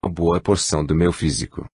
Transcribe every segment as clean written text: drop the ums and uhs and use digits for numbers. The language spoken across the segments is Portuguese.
boa porção do meu físico.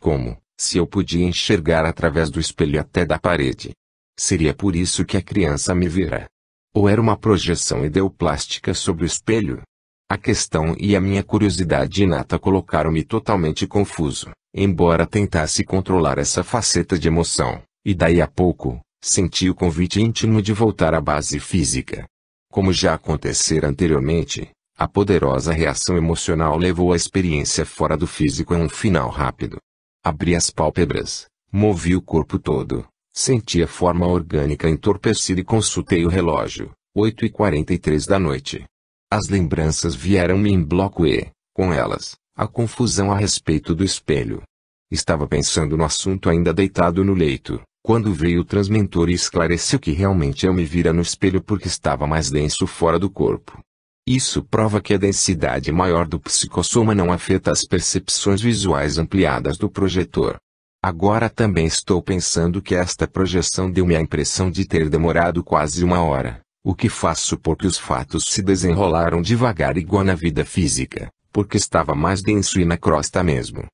Como, se eu podia enxergar através do espelho até da parede? Seria por isso que a criança me vira? Ou era uma projeção ideoplástica sobre o espelho? A questão e a minha curiosidade inata colocaram-me totalmente confuso, embora tentasse controlar essa faceta de emoção, e daí a pouco, senti o convite íntimo de voltar à base física. Como já acontecera anteriormente, a poderosa reação emocional levou a experiência fora do físico a um final rápido. Abri as pálpebras, movi o corpo todo, senti a forma orgânica entorpecida e consultei o relógio, 8h43 da noite. As lembranças vieram-me em bloco e, com elas, a confusão a respeito do espelho. Estava pensando no assunto ainda deitado no leito, quando veio o transmentor e esclareceu que realmente eu me vira no espelho porque estava mais denso fora do corpo. Isso prova que a densidade maior do psicossoma não afeta as percepções visuais ampliadas do projetor. Agora também estou pensando que esta projeção deu-me a impressão de ter demorado quase 1 hora, o que faz supor que os fatos se desenrolaram devagar igual na vida física, porque estava mais denso e na crosta mesmo.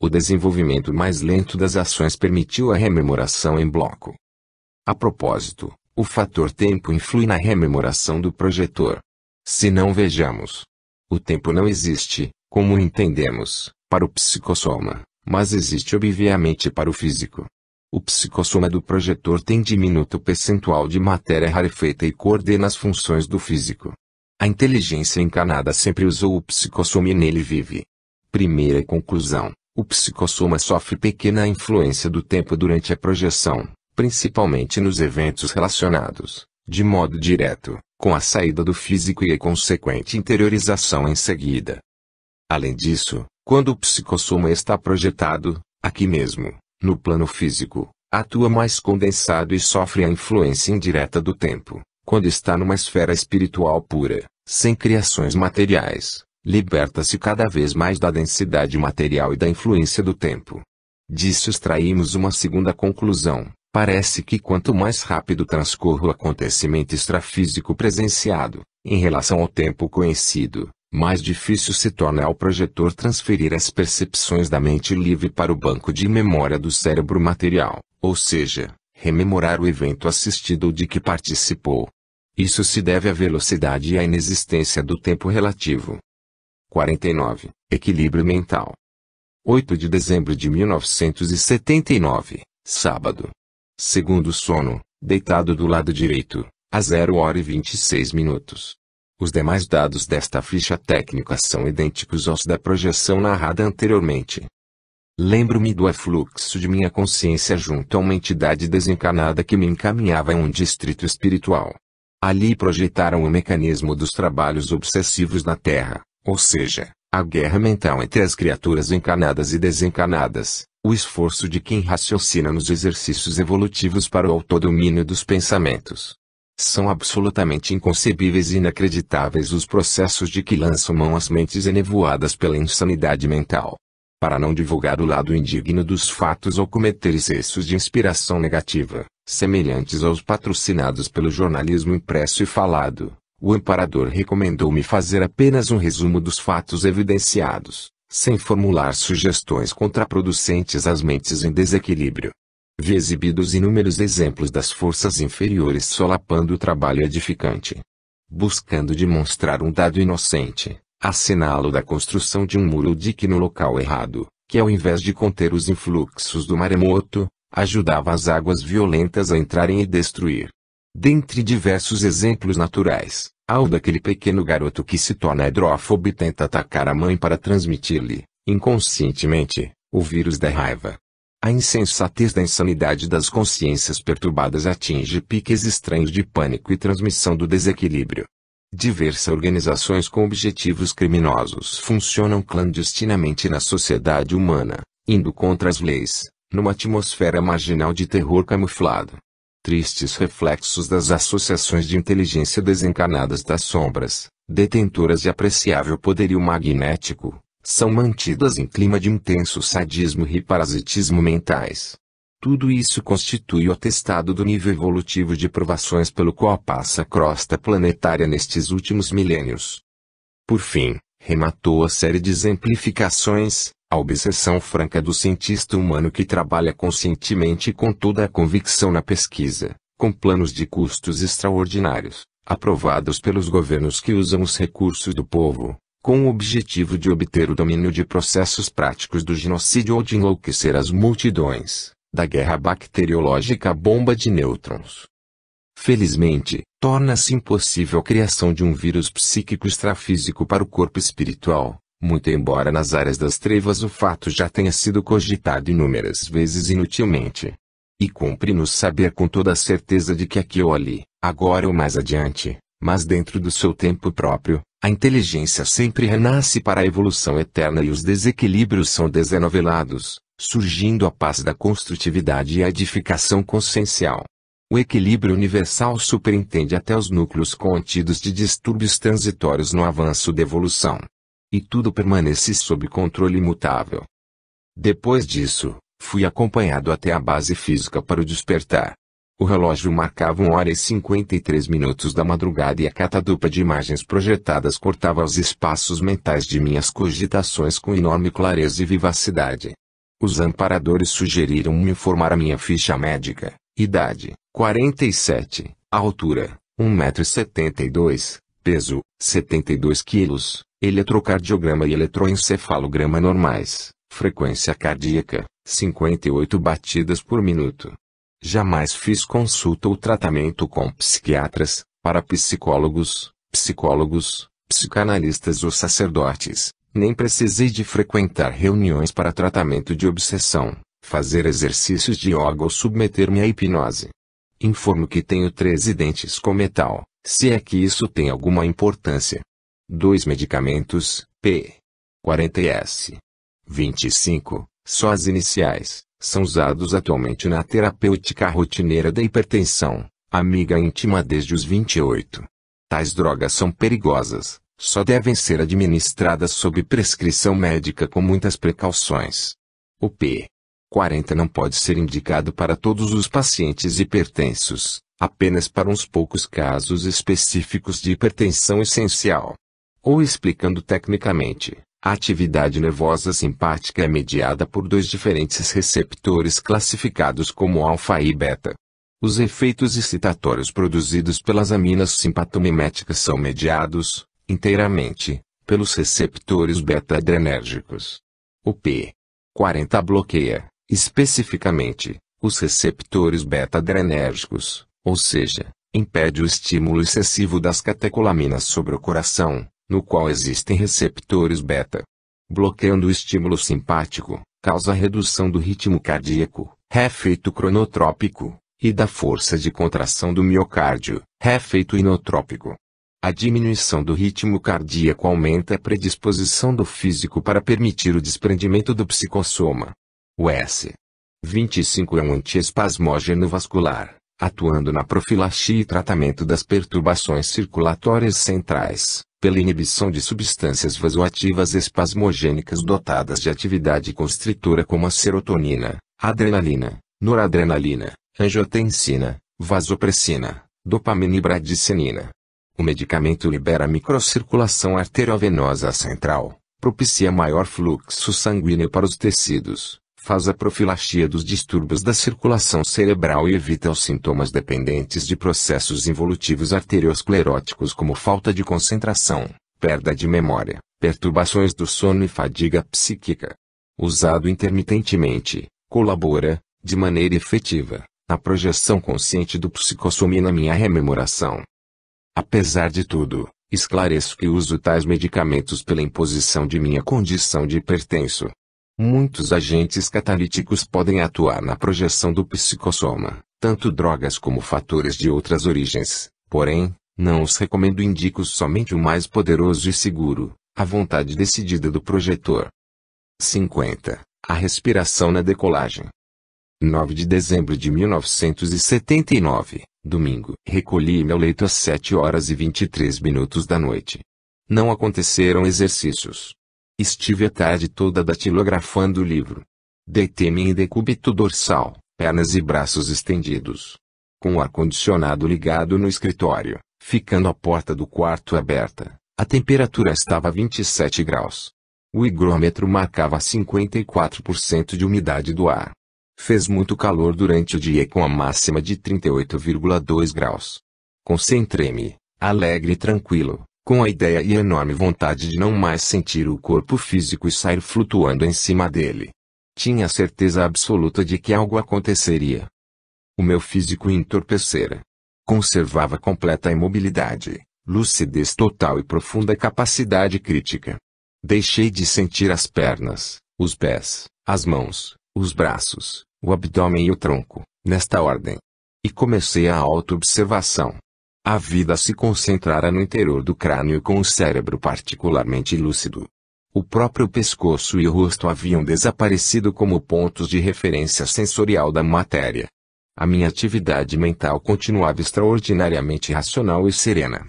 O desenvolvimento mais lento das ações permitiu a rememoração em bloco. A propósito, o fator tempo influi na rememoração do projetor. Se não vejamos, o tempo não existe, como entendemos, para o psicossoma, mas existe obviamente para o físico. O psicossoma do projetor tem diminuto percentual de matéria rarefeita e coordena as funções do físico. A inteligência encarnada sempre usou o psicossoma e nele vive. Primeira conclusão: o psicossoma sofre pequena influência do tempo durante a projeção, principalmente nos eventos relacionados, de modo direto, com a saída do físico e a consequente interiorização em seguida. Além disso, quando o psicossoma está projetado, aqui mesmo, no plano físico, atua mais condensado e sofre a influência indireta do tempo. Quando está numa esfera espiritual pura, sem criações materiais, liberta-se cada vez mais da densidade material e da influência do tempo. Disso extraímos uma segunda conclusão. Parece que quanto mais rápido transcorre o acontecimento extrafísico presenciado, em relação ao tempo conhecido, mais difícil se torna ao projetor transferir as percepções da mente livre para o banco de memória do cérebro material, ou seja, rememorar o evento assistido ou de que participou. Isso se deve à velocidade e à inexistência do tempo relativo. 49. Equilíbrio mental. 8 de dezembro de 1979, sábado. Segundo sono, deitado do lado direito, a 0h26. Os demais dados desta ficha técnica são idênticos aos da projeção narrada anteriormente. Lembro-me do afluxo de minha consciência junto a uma entidade desencarnada que me encaminhava a um distrito espiritual. Ali projetaram o mecanismo dos trabalhos obsessivos na Terra, ou seja, a guerra mental entre as criaturas encarnadas e desencarnadas, o esforço de quem raciocina nos exercícios evolutivos para o autodomínio dos pensamentos. São absolutamente inconcebíveis e inacreditáveis os processos de que lançam mão as mentes enevoadas pela insanidade mental. Para não divulgar o lado indigno dos fatos ou cometer excessos de inspiração negativa, semelhantes aos patrocinados pelo jornalismo impresso e falado, o amparador recomendou-me fazer apenas um resumo dos fatos evidenciados, sem formular sugestões contraproducentes às mentes em desequilíbrio. Vi exibidos inúmeros exemplos das forças inferiores solapando o trabalho edificante. Buscando demonstrar um dado inocente, assinalo da construção de um muro dique no local errado, que ao invés de conter os influxos do maremoto, ajudava as águas violentas a entrarem e destruir. Dentre diversos exemplos naturais, há o daquele pequeno garoto que se torna hidrófobo e tenta atacar a mãe para transmitir-lhe, inconscientemente, o vírus da raiva. A insensatez da insanidade das consciências perturbadas atinge piques estranhos de pânico e transmissão do desequilíbrio. Diversas organizações com objetivos criminosos funcionam clandestinamente na sociedade humana, indo contra as leis, numa atmosfera marginal de terror camuflado. Tristes reflexos das associações de inteligência desencarnadas das sombras, detentoras de apreciável poderio magnético, são mantidas em clima de intenso sadismo e parasitismo mentais. Tudo isso constitui o atestado do nível evolutivo de provações pelo qual passa a crosta planetária nestes últimos milênios. Por fim, rematou a série de exemplificações, a obsessão franca do cientista humano que trabalha conscientemente e com toda a convicção na pesquisa, com planos de custos extraordinários, aprovados pelos governos que usam os recursos do povo, com o objetivo de obter o domínio de processos práticos do genocídio ou de enlouquecer as multidões, da guerra bacteriológica à bomba de nêutrons. Felizmente, torna-se impossível a criação de um vírus psíquico extrafísico para o corpo espiritual, muito embora nas áreas das trevas o fato já tenha sido cogitado inúmeras vezes inutilmente. E cumpre-nos saber com toda a certeza de que aqui ou ali, agora ou mais adiante, mas dentro do seu tempo próprio, a inteligência sempre renasce para a evolução eterna e os desequilíbrios são desennovelados, surgindo a paz da construtividade e a edificação consciencial. O equilíbrio universal superintende até os núcleos contidos de distúrbios transitórios no avanço da evolução. E tudo permanece sob controle imutável. Depois disso, fui acompanhado até a base física para o despertar. O relógio marcava 1h53 da madrugada e a catadupa de imagens projetadas cortava os espaços mentais de minhas cogitações com enorme clareza e vivacidade. Os amparadores sugeriram-me informar a minha ficha médica, idade, 47, altura, 1,72 m, peso, 72 kg, eletrocardiograma e eletroencefalograma normais, frequência cardíaca, 58 batidas por minuto. Jamais fiz consulta ou tratamento com psiquiatras, parapsicólogos, psicanalistas ou sacerdotes, nem precisei de frequentar reuniões para tratamento de obsessão, fazer exercícios de yoga ou submeter-me à hipnose. Informo que tenho 13 dentes com metal, se é que isso tem alguma importância. 2 medicamentos, P40 e S25, só as iniciais, são usados atualmente na terapêutica rotineira da hipertensão, amiga íntima desde os 28. Tais drogas são perigosas, só devem ser administradas sob prescrição médica com muitas precauções. O P40 não pode ser indicado para todos os pacientes hipertensos, apenas para uns poucos casos específicos de hipertensão essencial. Ou explicando tecnicamente, a atividade nervosa simpática é mediada por dois diferentes receptores classificados como alfa e beta. Os efeitos excitatórios produzidos pelas aminas simpatomiméticas são mediados, inteiramente, pelos receptores beta-adrenérgicos. O P40 bloqueia, especificamente, os receptores beta-adrenérgicos, ou seja, impede o estímulo excessivo das catecolaminas sobre o coração, no qual existem receptores beta. Bloqueando o estímulo simpático, causa redução do ritmo cardíaco, efeito cronotrópico, e da força de contração do miocárdio, efeito inotrópico. A diminuição do ritmo cardíaco aumenta a predisposição do físico para permitir o desprendimento do psicossoma. O S25 é um antiespasmógeno vascular, atuando na profilaxia e tratamento das perturbações circulatórias centrais, pela inibição de substâncias vasoativas espasmogênicas dotadas de atividade constritora como a serotonina, adrenalina, noradrenalina, angiotensina, vasopressina, dopamina e bradicinina. O medicamento libera a microcirculação arteriovenosa central, propicia maior fluxo sanguíneo para os tecidos, faz a profilaxia dos distúrbios da circulação cerebral e evita os sintomas dependentes de processos involutivos arterioscleróticos como falta de concentração, perda de memória, perturbações do sono e fadiga psíquica. Usado intermitentemente, colabora, de maneira efetiva, na projeção consciente do psicossoma e na minha rememoração. Apesar de tudo, esclareço que uso tais medicamentos pela imposição de minha condição de hipertenso. Muitos agentes catalíticos podem atuar na projeção do psicossoma, tanto drogas como fatores de outras origens, porém, não os recomendo e indico somente o mais poderoso e seguro, a vontade decidida do projetor. 50. A respiração na decolagem. 9 de dezembro de 1979, domingo. Recolhi-me ao leito às 7h23 da noite. Não aconteceram exercícios. Estive a tarde toda datilografando o livro. Deitei-me em decúbito dorsal, pernas e braços estendidos. Com o ar-condicionado ligado no escritório, ficando a porta do quarto aberta, A temperatura estava a 27 graus. O higrômetro marcava 54% de umidade do ar. Fez muito calor durante o dia com a máxima de 38,2 graus. Concentrei-me, alegre e tranquilo, com a ideia e enorme vontade de não mais sentir o corpo físico e sair flutuando em cima dele. Tinha certeza absoluta de que algo aconteceria. O meu físico entorpecera. Conservava completa imobilidade, lucidez total e profunda capacidade crítica. Deixei de sentir as pernas, os pés, as mãos, os braços, o abdômen e o tronco, nesta ordem. E comecei a auto-observação. A vida se concentrara no interior do crânio com o cérebro particularmente lúcido. O próprio pescoço e o rosto haviam desaparecido como pontos de referência sensorial da matéria. A minha atividade mental continuava extraordinariamente racional e serena.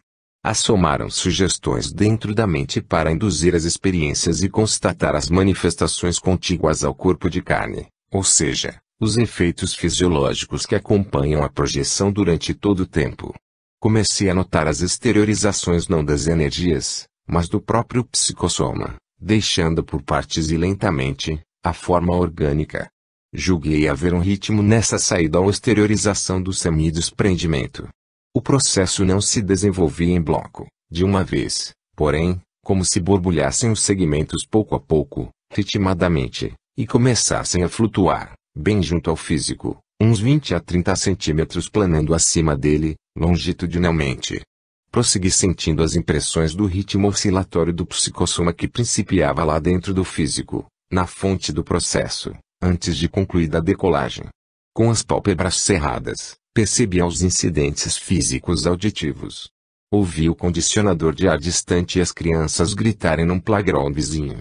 Assomaram sugestões dentro da mente para induzir as experiências e constatar as manifestações contíguas ao corpo de carne, ou seja, os efeitos fisiológicos que acompanham a projeção durante todo o tempo. Comecei a notar as exteriorizações não das energias, mas do próprio psicossoma, deixando por partes e lentamente, a forma orgânica. Julguei haver um ritmo nessa saída ou exteriorização do semi-desprendimento. O processo não se desenvolvia em bloco, de uma vez, porém, como se borbulhassem os segmentos pouco a pouco, ritmadamente, e começassem a flutuar, bem junto ao físico, uns 20 a 30 centímetros planando acima dele, longitudinalmente. Prossegui sentindo as impressões do ritmo oscilatório do psicossoma que principiava lá dentro do físico, na fonte do processo, antes de concluída a decolagem. Com as pálpebras cerradas, percebia os incidentes físicos auditivos. Ouvi o condicionador de ar distante e as crianças gritarem num playground vizinho.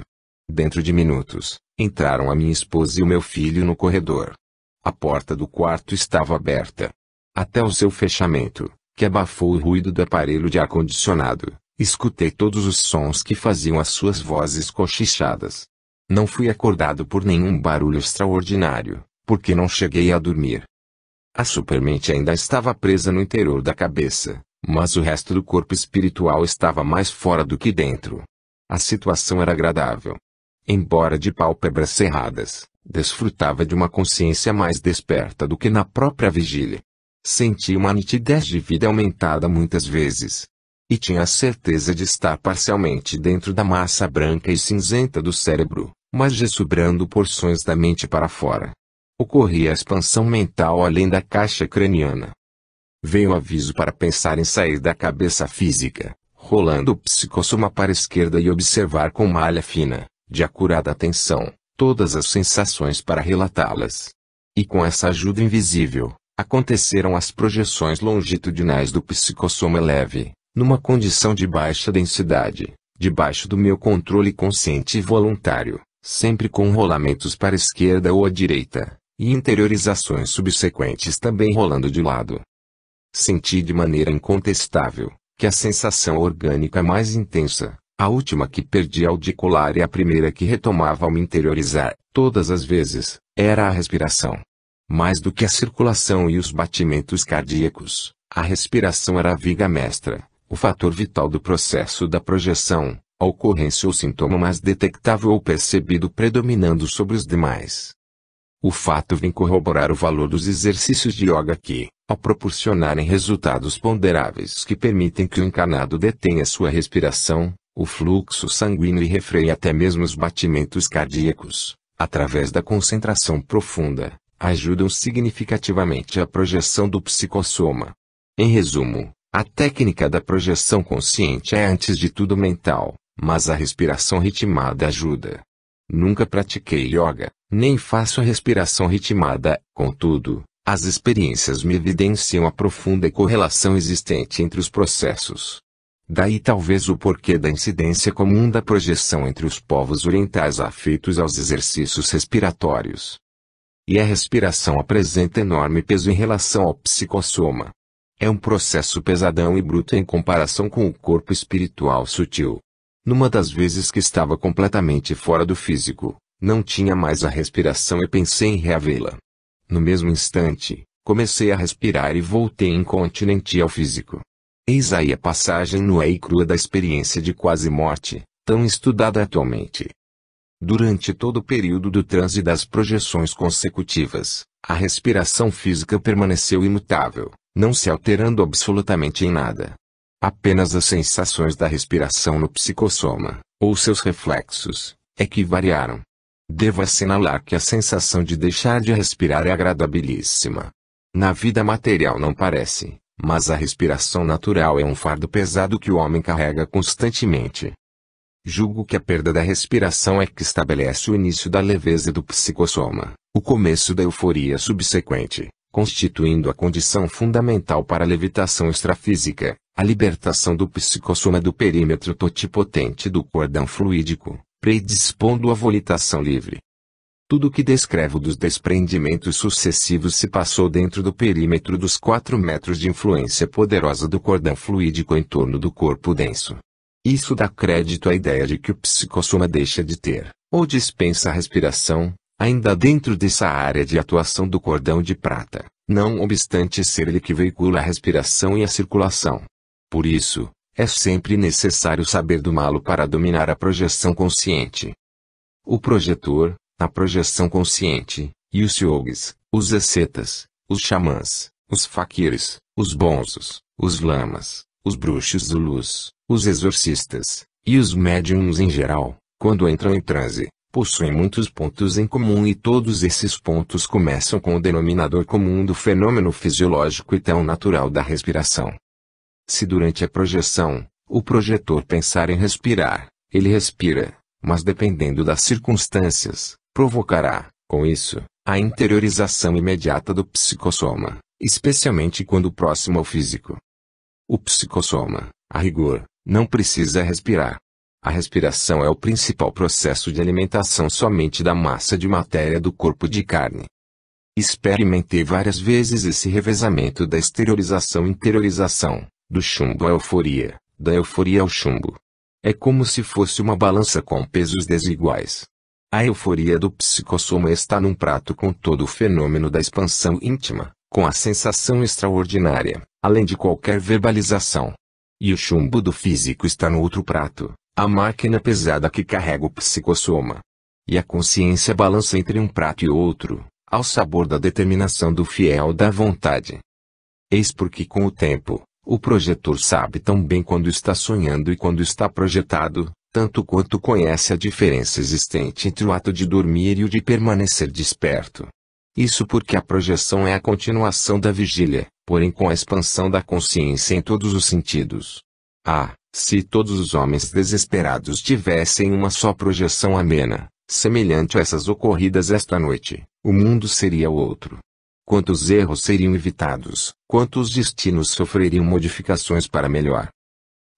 Dentro de minutos, entraram a minha esposa e o meu filho no corredor. A porta do quarto estava aberta. Até o seu fechamento, que abafou o ruído do aparelho de ar-condicionado, escutei todos os sons que faziam as suas vozes cochichadas. Não fui acordado por nenhum barulho extraordinário, porque não cheguei a dormir. A supermente ainda estava presa no interior da cabeça, mas o resto do corpo espiritual estava mais fora do que dentro. A situação era agradável. Embora de pálpebras cerradas, desfrutava de uma consciência mais desperta do que na própria vigília. Senti uma nitidez de vida aumentada muitas vezes. E tinha a certeza de estar parcialmente dentro da massa branca e cinzenta do cérebro, mas dessobrando porções da mente para fora. Ocorria a expansão mental além da caixa craniana. Veio o aviso para pensar em sair da cabeça física, rolando o psicossoma para a esquerda e observar com malha fina, de acurada atenção, todas as sensações para relatá-las. E com essa ajuda invisível, aconteceram as projeções longitudinais do psicossoma leve, numa condição de baixa densidade, debaixo do meu controle consciente e voluntário, sempre com rolamentos para a esquerda ou a direita, e interiorizações subsequentes também rolando de lado. Senti de maneira incontestável, que a sensação orgânica mais intensa, a última que perdi ao decolar e a primeira que retomava ao me interiorizar, todas as vezes, era a respiração. Mais do que a circulação e os batimentos cardíacos, a respiração era a viga mestra, o fator vital do processo da projeção, a ocorrência ou sintoma mais detectável ou percebido predominando sobre os demais. O fato vem corroborar o valor dos exercícios de yoga que, ao proporcionarem resultados ponderáveis que permitem que o encarnado detenha sua respiração, o fluxo sanguíneo e refreie até mesmo os batimentos cardíacos, através da concentração profunda, ajudam significativamente a projeção do psicossoma. Em resumo, a técnica da projeção consciente é antes de tudo mental, mas a respiração ritmada ajuda. Nunca pratiquei yoga, nem faço a respiração ritmada, contudo, as experiências me evidenciam a profunda correlação existente entre os processos. Daí talvez o porquê da incidência comum da projeção entre os povos orientais afeitos aos exercícios respiratórios. E a respiração apresenta enorme peso em relação ao psicossoma. É um processo pesadão e bruto em comparação com o corpo espiritual sutil. Numa das vezes que estava completamente fora do físico, não tinha mais a respiração e pensei em reavê-la. No mesmo instante, comecei a respirar e voltei incontinenti ao físico. Eis aí a passagem nua e crua da experiência de quase morte, tão estudada atualmente. Durante todo o período do transe das projeções consecutivas, a respiração física permaneceu imutável, não se alterando absolutamente em nada. Apenas as sensações da respiração no psicossoma, ou seus reflexos, é que variaram. Devo assinalar que a sensação de deixar de respirar é agradabilíssima. Na vida material não parece, mas a respiração natural é um fardo pesado que o homem carrega constantemente. Julgo que a perda da respiração é que estabelece o início da leveza do psicossoma, o começo da euforia subsequente, constituindo a condição fundamental para a levitação extrafísica, a libertação do psicossoma do perímetro totipotente do cordão fluídico, predispondo à volitação livre. Tudo o que descrevo dos desprendimentos sucessivos se passou dentro do perímetro dos 4 metros de influência poderosa do cordão fluídico em torno do corpo denso. Isso dá crédito à ideia de que o psicossoma deixa de ter, ou dispensa a respiração, ainda dentro dessa área de atuação do cordão de prata, não obstante ser ele que veicula a respiração e a circulação. Por isso, é sempre necessário saber domá-lo para dominar a projeção consciente. O projetor, a projeção consciente, e os yogis, os ascetas, os xamãs, os faquires, os bonzos, os lamas, os bruxos zulus, os exorcistas, e os médiums em geral, quando entram em transe, possuem muitos pontos em comum e todos esses pontos começam com o denominador comum do fenômeno fisiológico e tão natural da respiração. Se durante a projeção, o projetor pensar em respirar, ele respira, mas dependendo das circunstâncias, provocará, com isso, a interiorização imediata do psicossoma, especialmente quando próximo ao físico. O psicossoma, a rigor, não precisa respirar. A respiração é o principal processo de alimentação somente da massa de matéria do corpo de carne. Experimentei várias vezes esse revezamento da exteriorização e interiorização, do chumbo à euforia, da euforia ao chumbo. É como se fosse uma balança com pesos desiguais. A euforia do psicossoma está num prato com todo o fenômeno da expansão íntima, com a sensação extraordinária, além de qualquer verbalização. E o chumbo do físico está no outro prato, a máquina pesada que carrega o psicossoma. E a consciência balança entre um prato e outro, ao sabor da determinação do fiel da vontade. Eis porque com o tempo, o projetor sabe tão bem quando está sonhando e quando está projetado, tanto quanto conhece a diferença existente entre o ato de dormir e o de permanecer desperto. Isso porque a projeção é a continuação da vigília, porém com a expansão da consciência em todos os sentidos. Ah, se todos os homens desesperados tivessem uma só projeção amena, semelhante a essas ocorridas esta noite, o mundo seria outro. Quantos erros seriam evitados, quantos destinos sofreriam modificações para melhor.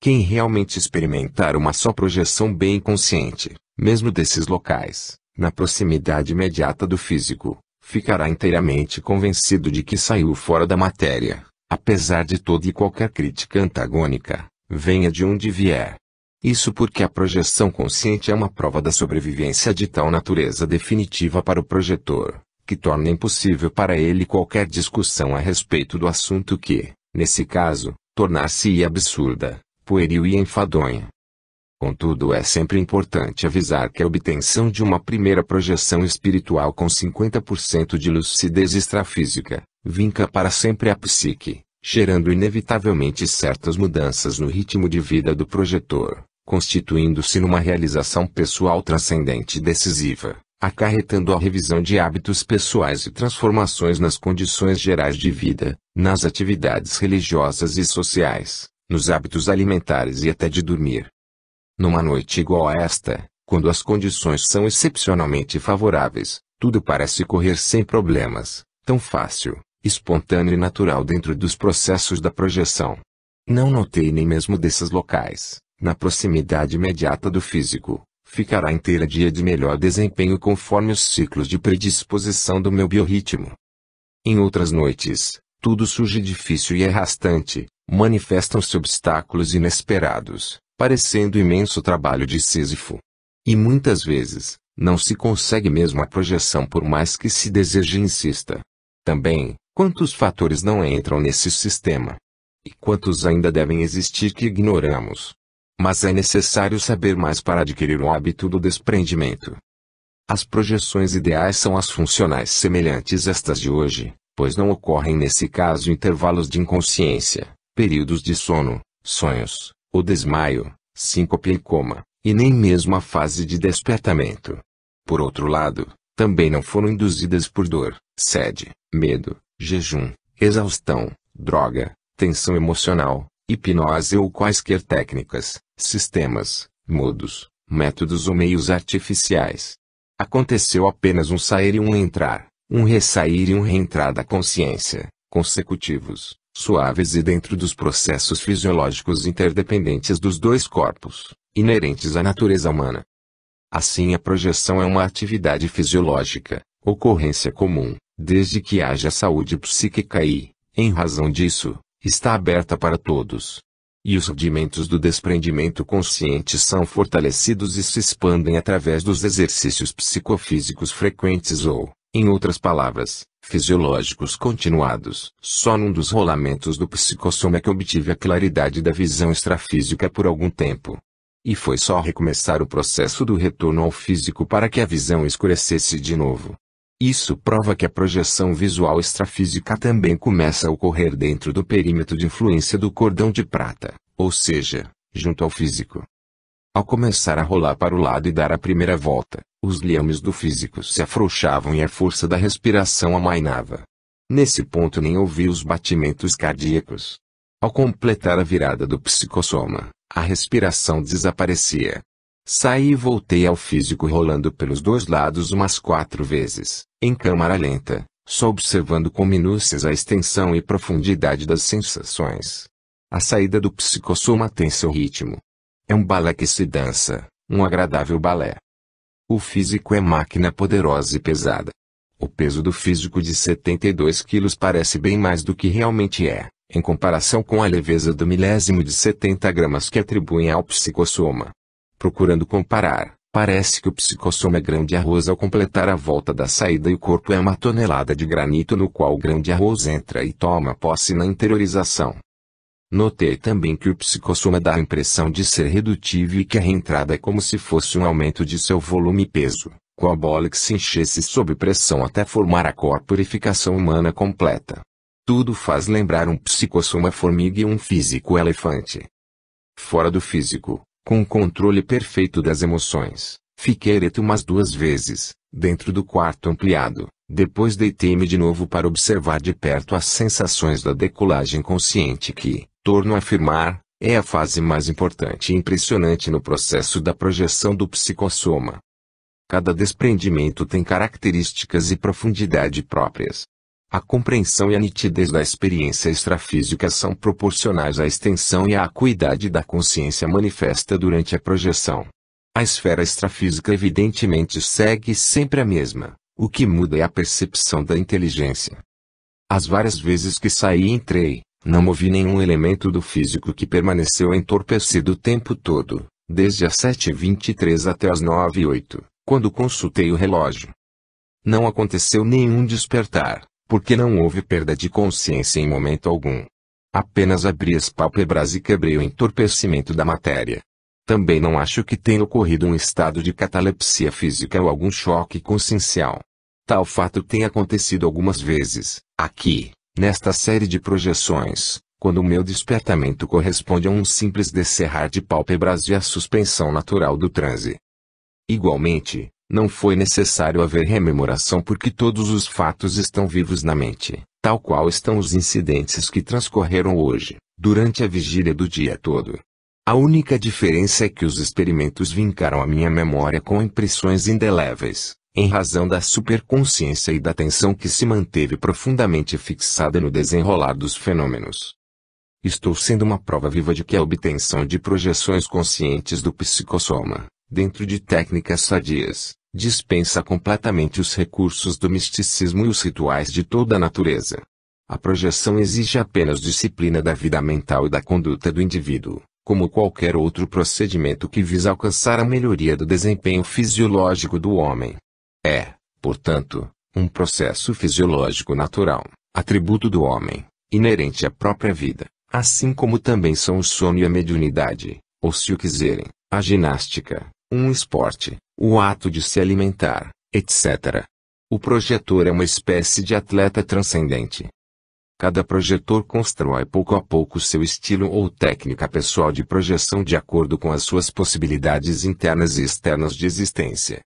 Quem realmente experimentar uma só projeção bem consciente, mesmo desses locais, na proximidade imediata do físico, ficará inteiramente convencido de que saiu fora da matéria, apesar de toda e qualquer crítica antagônica, venha de onde vier. Isso porque a projeção consciente é uma prova da sobrevivência de tal natureza definitiva para o projetor, que torna impossível para ele qualquer discussão a respeito do assunto que, nesse caso, tornar-se-ia absurda, pueril e enfadonha. Contudo, é sempre importante avisar que a obtenção de uma primeira projeção espiritual com 50% de lucidez extrafísica, vinca para sempre a psique, gerando inevitavelmente certas mudanças no ritmo de vida do projetor, constituindo-se numa realização pessoal transcendente e decisiva, acarretando a revisão de hábitos pessoais e transformações nas condições gerais de vida, nas atividades religiosas e sociais, nos hábitos alimentares e até de dormir. Numa noite igual a esta, quando as condições são excepcionalmente favoráveis, tudo parece correr sem problemas, tão fácil, espontâneo e natural dentro dos processos da projeção. Não notei nem mesmo desses locais, na proximidade imediata do físico, ficará inteira dia de melhor desempenho conforme os ciclos de predisposição do meu biorritmo. Em outras noites, tudo surge difícil e arrastante, manifestam-se obstáculos inesperados, parecendo imenso trabalho de Sísifo. E muitas vezes, não se consegue mesmo a projeção por mais que se deseje e insista. Também, quantos fatores não entram nesse sistema? E quantos ainda devem existir que ignoramos? Mas é necessário saber mais para adquirir o hábito do desprendimento. As projeções ideais são as funcionais semelhantes àstas de hoje, pois não ocorrem nesse caso intervalos de inconsciência, períodos de sono, sonhos, ou desmaio, síncope e coma, e nem mesmo a fase de despertamento. Por outro lado, também não foram induzidas por dor, sede, medo, jejum, exaustão, droga, tensão emocional, hipnose ou quaisquer técnicas, sistemas, modos, métodos ou meios artificiais. Aconteceu apenas um sair e um entrar, um ressair e um reentrar da consciência, consecutivos, suaves e dentro dos processos fisiológicos interdependentes dos dois corpos, inerentes à natureza humana. Assim, a projeção é uma atividade fisiológica, ocorrência comum, desde que haja saúde psíquica e, em razão disso, está aberta para todos. E os rudimentos do desprendimento consciente são fortalecidos e se expandem através dos exercícios psicofísicos frequentes ou, em outras palavras, fisiológicos continuados. Só num dos rolamentos do psicossoma é que obtive a claridade da visão extrafísica por algum tempo. E foi só recomeçar o processo do retorno ao físico para que a visão escurecesse de novo. Isso prova que a projeção visual extrafísica também começa a ocorrer dentro do perímetro de influência do cordão de prata, ou seja, junto ao físico. Ao começar a rolar para o lado e dar a primeira volta, os liames do físico se afrouxavam e a força da respiração amainava. Nesse ponto nem ouvi os batimentos cardíacos. Ao completar a virada do psicossoma, a respiração desaparecia. Saí e voltei ao físico rolando pelos dois lados umas 4 vezes, em câmara lenta, só observando com minúcias a extensão e profundidade das sensações. A saída do psicossoma tem seu ritmo. É um balé que se dança, um agradável balé. O físico é máquina poderosa e pesada. O peso do físico de 72 quilos parece bem mais do que realmente é, em comparação com a leveza do milésimo de 70 gramas que atribuem ao psicossoma. Procurando comparar, parece que o psicossoma é grão de arroz ao completar a volta da saída e o corpo é uma tonelada de granito no qual o grão de arroz entra e toma posse na interiorização. Notei também que o psicossoma dá a impressão de ser redutivo e que a reentrada é como se fosse um aumento de seu volume e peso, com a bola que se enchesse sob pressão até formar a corporificação humana completa. Tudo faz lembrar um psicossoma formiga e um físico elefante. Fora do físico, com o controle perfeito das emoções, fiquei ereto umas 2 vezes, dentro do quarto ampliado. Depois deitei-me de novo para observar de perto as sensações da decolagem consciente que, torno a afirmar, é a fase mais importante e impressionante no processo da projeção do psicossoma. Cada desprendimento tem características e profundidade próprias. A compreensão e a nitidez da experiência extrafísica são proporcionais à extensão e à acuidade da consciência manifesta durante a projeção. A esfera extrafísica evidentemente segue sempre a mesma, o que muda é a percepção da inteligência. As várias vezes que saí e entrei, não movi nenhum elemento do físico que permaneceu entorpecido o tempo todo, desde as 7h23 até as 9h08, quando consultei o relógio. Não aconteceu nenhum despertar, porque não houve perda de consciência em momento algum. Apenas abri as pálpebras e quebrei o entorpecimento da matéria. Também não acho que tenha ocorrido um estado de catalepsia física ou algum choque consciencial. Tal fato tem acontecido algumas vezes, aqui, nesta série de projeções, quando o meu despertamento corresponde a um simples descerrar de pálpebras e a suspensão natural do transe. Igualmente, não foi necessário haver rememoração porque todos os fatos estão vivos na mente, tal qual estão os incidentes que transcorreram hoje, durante a vigília do dia todo. A única diferença é que os experimentos vincaram a minha memória com impressões indeléveis, em razão da superconsciência e da atenção que se manteve profundamente fixada no desenrolar dos fenômenos. Estou sendo uma prova viva de que a obtenção de projeções conscientes do psicossoma, dentro de técnicas sadias, dispensa completamente os recursos do misticismo e os rituais de toda a natureza. A projeção exige apenas disciplina da vida mental e da conduta do indivíduo, como qualquer outro procedimento que visa alcançar a melhoria do desempenho fisiológico do homem. É, portanto, um processo fisiológico natural, atributo do homem, inerente à própria vida, Assim como também são o sono e a mediunidade, ou se o quiserem, a ginástica, um esporte, o ato de se alimentar, etc. O projetor é uma espécie de atleta transcendente. Cada projetor constrói pouco a pouco seu estilo ou técnica pessoal de projeção de acordo com as suas possibilidades internas e externas de existência.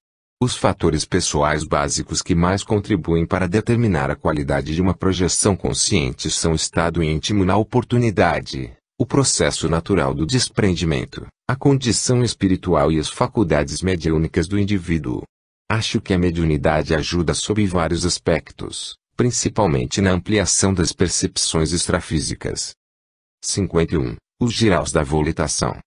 Os fatores pessoais básicos que mais contribuem para determinar a qualidade de uma projeção consciente são o estado íntimo na oportunidade, o processo natural do desprendimento, a condição espiritual e as faculdades mediúnicas do indivíduo. Acho que a mediunidade ajuda sob vários aspectos, principalmente na ampliação das percepções extrafísicas. 51. Os giraus da volitação.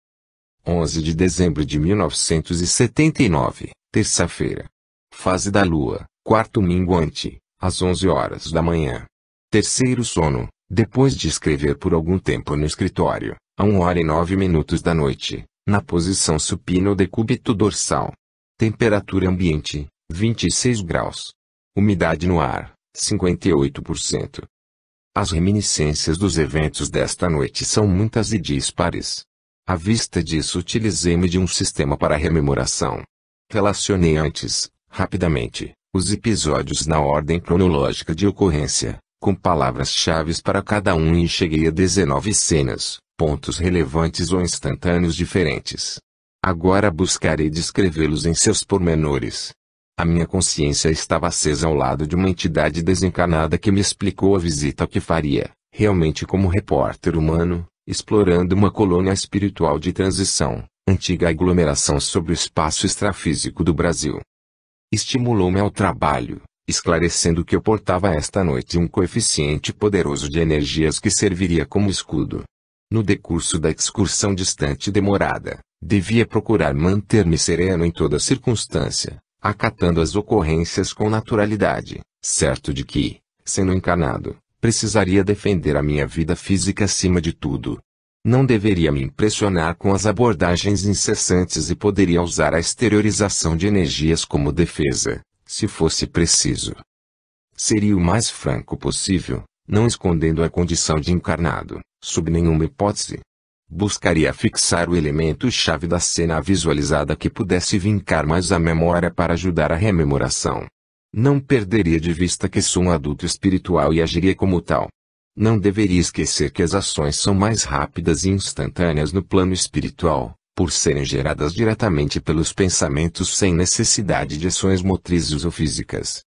11 de dezembro de 1979, terça-feira. Fase da lua, quarto minguante, às 11 horas da manhã. Terceiro sono, depois de escrever por algum tempo no escritório, a 1h09 da noite, na posição supina ou decúbito dorsal. Temperatura ambiente, 26 graus. Umidade no ar, 58%. As reminiscências dos eventos desta noite são muitas e dispares. À vista disso, utilizei-me de um sistema para rememoração. Relacionei antes, rapidamente, os episódios na ordem cronológica de ocorrência, com palavras-chave para cada um e cheguei a 19 cenas, pontos relevantes ou instantâneos diferentes. Agora buscarei descrevê-los em seus pormenores. A minha consciência estava acesa ao lado de uma entidade desencarnada que me explicou a visita que faria, realmente como repórter humano, explorando uma colônia espiritual de transição, antiga aglomeração sobre o espaço extrafísico do Brasil. Estimulou-me ao trabalho, esclarecendo que eu portava esta noite um coeficiente poderoso de energias que serviria como escudo. No decurso da excursão distante e demorada, devia procurar manter-me sereno em toda circunstância, acatando as ocorrências com naturalidade, certo de que, sendo encarnado, precisaria defender a minha vida física acima de tudo. Não deveria me impressionar com as abordagens incessantes e poderia usar a exteriorização de energias como defesa, se fosse preciso. Seria o mais franco possível, não escondendo a condição de encarnado, sob nenhuma hipótese. Buscaria fixar o elemento-chave da cena visualizada que pudesse vincar mais a memória para ajudar a rememoração. Não perderia de vista que sou um adulto espiritual e agiria como tal. Não deveria esquecer que as ações são mais rápidas e instantâneas no plano espiritual, por serem geradas diretamente pelos pensamentos sem necessidade de ações motrizes ou físicas.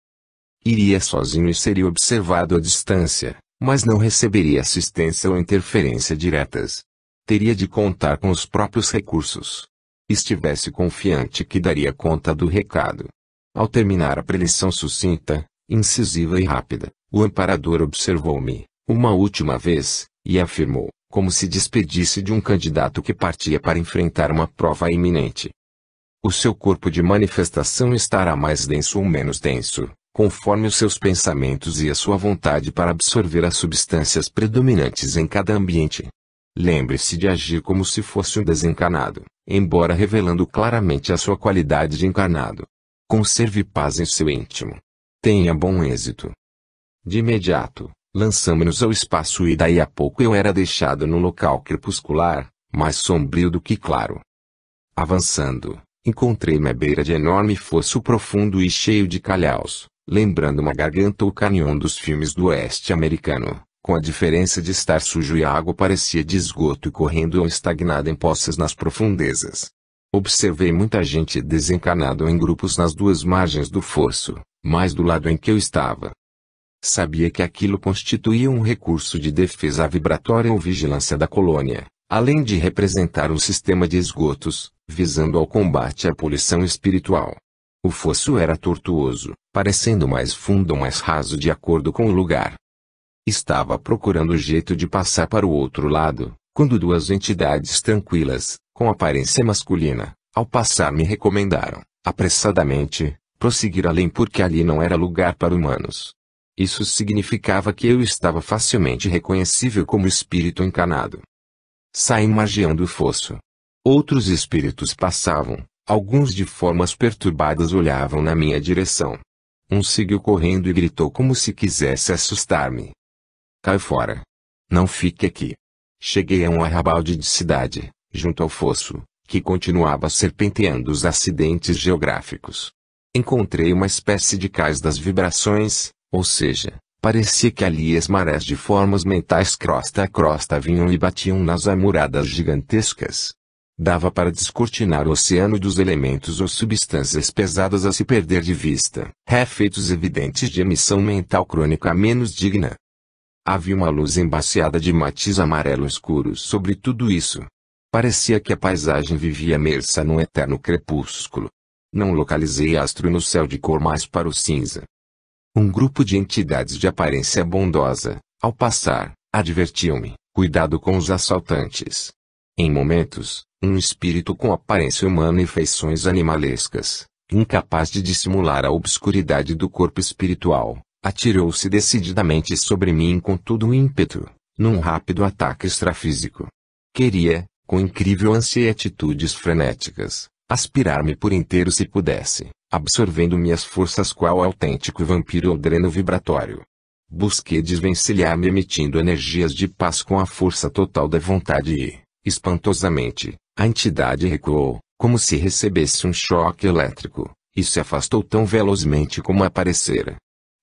Iria sozinho e seria observado à distância, mas não receberia assistência ou interferência diretas. Teria de contar com os próprios recursos. Estivesse confiante que daria conta do recado. Ao terminar a preleção sucinta, incisiva e rápida, o amparador observou-me, uma última vez, e afirmou, como se despedisse de um candidato que partia para enfrentar uma prova iminente. O seu corpo de manifestação estará mais denso ou menos denso, conforme os seus pensamentos e a sua vontade para absorver as substâncias predominantes em cada ambiente. Lembre-se de agir como se fosse um desencarnado, embora revelando claramente a sua qualidade de encarnado. Conserve paz em seu íntimo. Tenha bom êxito. De imediato, lançamo-nos ao espaço e daí a pouco eu era deixado no local crepuscular, mais sombrio do que claro. Avançando, encontrei-me à beira de enorme fosso profundo e cheio de calhaus, lembrando uma garganta ou canhão dos filmes do oeste americano, com a diferença de estar sujo e a água parecia de esgoto e correndo ou estagnada em poças nas profundezas. Observei muita gente desencarnada em grupos nas duas margens do fosso, mais do lado em que eu estava. Sabia que aquilo constituía um recurso de defesa vibratória ou vigilância da colônia, além de representar um sistema de esgotos, visando ao combate à poluição espiritual. O fosso era tortuoso, parecendo mais fundo ou mais raso de acordo com o lugar. Estava procurando o jeito de passar para o outro lado, quando duas entidades tranquilas, com aparência masculina, ao passar me recomendaram, apressadamente, prosseguir além porque ali não era lugar para humanos. Isso significava que eu estava facilmente reconhecível como espírito encarnado. Saí margeando o fosso. Outros espíritos passavam, alguns de formas perturbadas olhavam na minha direção. Um seguiu correndo e gritou como se quisesse assustar-me. Cai fora. Não fique aqui. Cheguei a um arrabalde de cidade, junto ao fosso, que continuava serpenteando os acidentes geográficos. Encontrei uma espécie de cais das vibrações, ou seja, parecia que ali as marés de formas mentais crosta a crosta vinham e batiam nas amuradas gigantescas. Dava para descortinar o oceano dos elementos ou substâncias pesadas a se perder de vista. Efeitos evidentes de emissão mental crônica menos digna. Havia uma luz embaciada de matiz amarelo escuro sobre tudo isso. Parecia que a paisagem vivia imersa num eterno crepúsculo. Não localizei astro no céu de cor mais para o cinza. Um grupo de entidades de aparência bondosa, ao passar, advertiu-me: cuidado com os assaltantes. Em momentos, um espírito com aparência humana e feições animalescas, incapaz de dissimular a obscuridade do corpo espiritual, atirou-se decididamente sobre mim com todo o ímpeto, num rápido ataque extrafísico. Queria, com incrível ânsia e atitudes frenéticas, aspirar-me por inteiro se pudesse, absorvendo minhas forças qual autêntico vampiro ou dreno vibratório. Busquei desvencilhar-me emitindo energias de paz com a força total da vontade e, espantosamente, a entidade recuou, como se recebesse um choque elétrico, e se afastou tão velozmente como aparecera.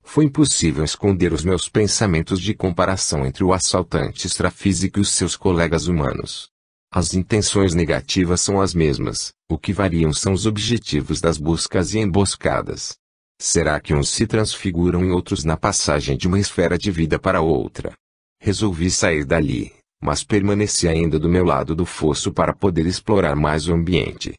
Foi impossível esconder os meus pensamentos de comparação entre o assaltante extrafísico e os seus colegas humanos. As intenções negativas são as mesmas, o que variam são os objetivos das buscas e emboscadas. Será que uns se transfiguram em outros na passagem de uma esfera de vida para outra? Resolvi sair dali, mas permaneci ainda do meu lado do fosso para poder explorar mais o ambiente.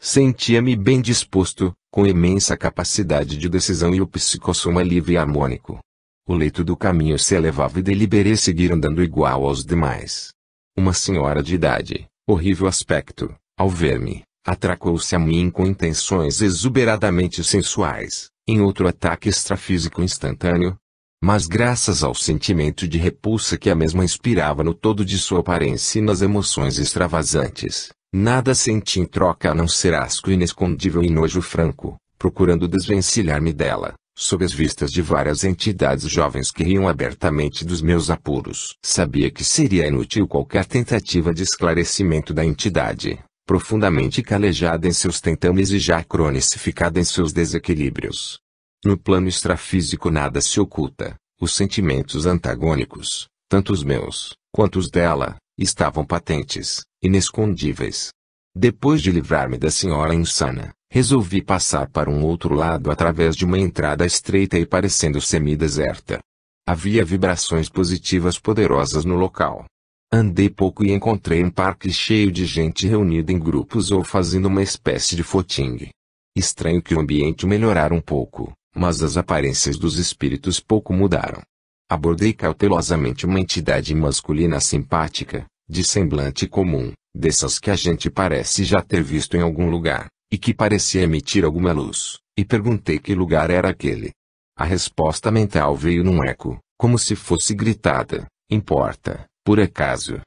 Sentia-me bem disposto, com imensa capacidade de decisão e o psicossoma livre e harmônico. O leito do caminho se elevava e deliberei seguir andando igual aos demais. Uma senhora de idade, horrível aspecto, ao ver-me, atracou-se a mim com intenções exuberadamente sensuais, em outro ataque extrafísico instantâneo. Mas graças ao sentimento de repulsa que a mesma inspirava no todo de sua aparência e nas emoções extravasantes, nada senti em troca a não ser asco inescondível e nojo franco, procurando desvencilhar-me dela, sob as vistas de várias entidades jovens que riam abertamente dos meus apuros. Sabia que seria inútil qualquer tentativa de esclarecimento da entidade, profundamente calejada em seus tentames e já cronificada em seus desequilíbrios. No plano extrafísico nada se oculta, os sentimentos antagônicos, tanto os meus, quanto os dela, estavam patentes, inescondíveis. Depois de livrar-me da senhora insana, resolvi passar para um outro lado através de uma entrada estreita e parecendo semi-deserta. Havia vibrações positivas poderosas no local. Andei pouco e encontrei um parque cheio de gente reunida em grupos ou fazendo uma espécie de footing. Estranho que o ambiente melhorara um pouco, mas as aparências dos espíritos pouco mudaram. Abordei cautelosamente uma entidade masculina simpática, de semblante comum, dessas que a gente parece já ter visto em algum lugar, e que parecia emitir alguma luz, e perguntei que lugar era aquele. A resposta mental veio num eco, como se fosse gritada: importa, por acaso?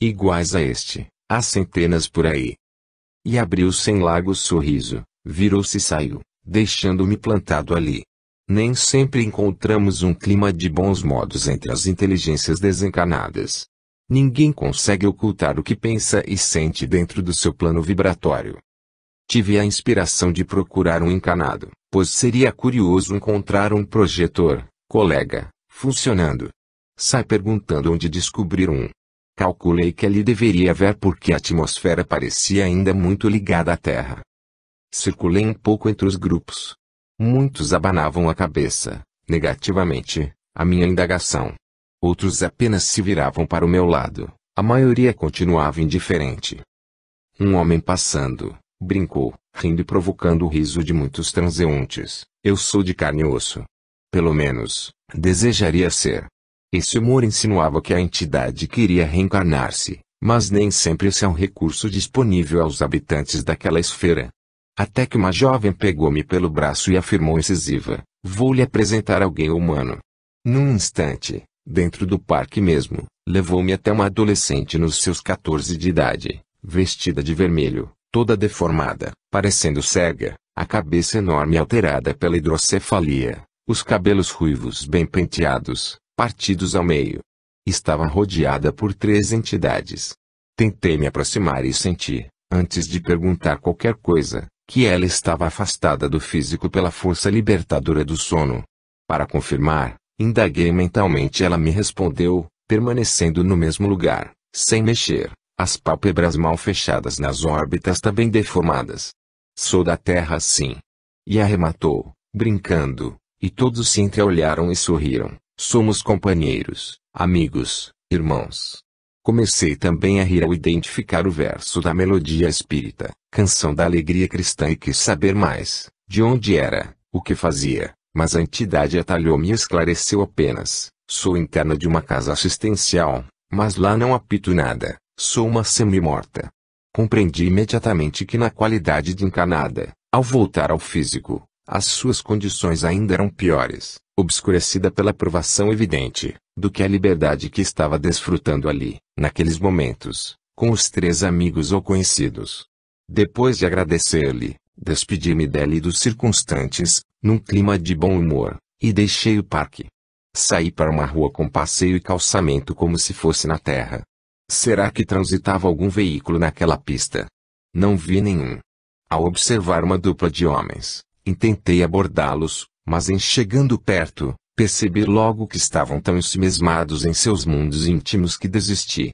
Iguais a este, há centenas por aí. E abriu sem largo sorriso, virou-se e saiu, deixando-me plantado ali. Nem sempre encontramos um clima de bons modos entre as inteligências desencanadas. Ninguém consegue ocultar o que pensa e sente dentro do seu plano vibratório. Tive a inspiração de procurar um encanado, pois seria curioso encontrar um projetor, colega, funcionando. Sai perguntando onde descobrir um. Calculei que ali deveria haver porque a atmosfera parecia ainda muito ligada à Terra. Circulei um pouco entre os grupos. Muitos abanavam a cabeça, negativamente, a minha indagação. Outros apenas se viravam para o meu lado, a maioria continuava indiferente. Um homem passando, brincou, rindo e provocando o riso de muitos transeuntes: eu sou de carne e osso. Pelo menos, desejaria ser. Esse humor insinuava que a entidade queria reencarnar-se, mas nem sempre esse é um recurso disponível aos habitantes daquela esfera. Até que uma jovem pegou-me pelo braço e afirmou incisiva: vou lhe apresentar alguém humano. Num instante, dentro do parque mesmo, levou-me até uma adolescente nos seus 14 de idade, vestida de vermelho, toda deformada, parecendo cega, a cabeça enorme alterada pela hidrocefalia, os cabelos ruivos bem penteados, partidos ao meio. Estava rodeada por 3 entidades. Tentei me aproximar e senti, antes de perguntar qualquer coisa, que ela estava afastada do físico pela força libertadora do sono. Para confirmar, indaguei mentalmente e ela me respondeu, permanecendo no mesmo lugar, sem mexer, as pálpebras mal fechadas nas órbitas também deformadas. Sou da Terra sim. E arrematou, brincando, e todos se entreolharam e sorriram. Somos companheiros, amigos, irmãos. Comecei também a rir ao identificar o verso da melodia espírita, canção da alegria cristã, e quis saber mais, de onde era, o que fazia, mas a entidade atalhou-me e esclareceu apenas: sou interna de uma casa assistencial, mas lá não apito nada, sou uma semi-morta. Compreendi imediatamente que na qualidade de encarnada, ao voltar ao físico, as suas condições ainda eram piores, obscurecida pela provação evidente, do que a liberdade que estava desfrutando ali, naqueles momentos, com os 3 amigos ou conhecidos. Depois de agradecer-lhe, despedi-me dela e dos circunstantes, num clima de bom humor, e deixei o parque. Saí para uma rua com passeio e calçamento como se fosse na terra. Será que transitava algum veículo naquela pista? Não vi nenhum. Ao observar uma dupla de homens, intentei abordá-los, mas em chegando perto, percebi logo que estavam tão ensimesmados em seus mundos íntimos que desisti.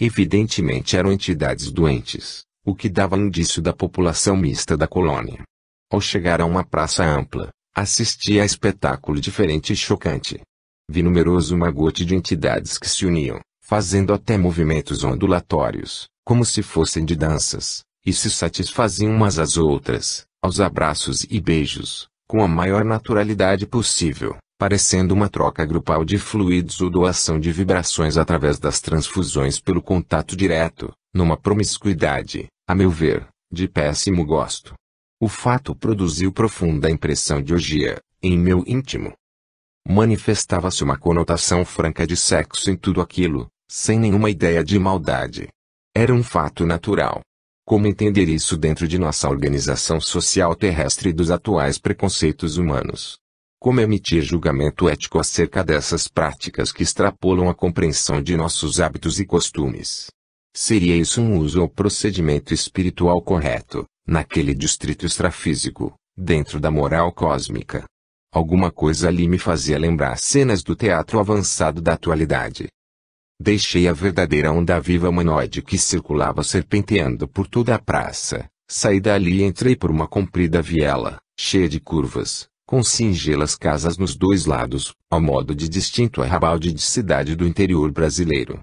Evidentemente eram entidades doentes, o que dava indício da população mista da colônia. Ao chegar a uma praça ampla, assisti a espetáculo diferente e chocante. Vi numeroso magote de entidades que se uniam, fazendo até movimentos ondulatórios, como se fossem de danças, e se satisfaziam umas às outras, aos abraços e beijos, com a maior naturalidade possível, parecendo uma troca grupal de fluidos ou doação de vibrações através das transfusões pelo contato direto, numa promiscuidade, a meu ver, de péssimo gosto. O fato produziu profunda impressão de orgia, em meu íntimo. Manifestava-se uma conotação franca de sexo em tudo aquilo, sem nenhuma ideia de maldade. Era um fato natural. Como entender isso dentro de nossa organização social terrestre e dos atuais preconceitos humanos? Como emitir julgamento ético acerca dessas práticas que extrapolam a compreensão de nossos hábitos e costumes? Seria isso um uso ou procedimento espiritual correto, naquele distrito extrafísico, dentro da moral cósmica? Alguma coisa ali me fazia lembrar cenas do teatro avançado da atualidade. Deixei a verdadeira onda viva humanoide que circulava serpenteando por toda a praça, saí dali e entrei por uma comprida viela, cheia de curvas, com singelas casas nos 2 lados, ao modo de distinto arrabalde de cidade do interior brasileiro.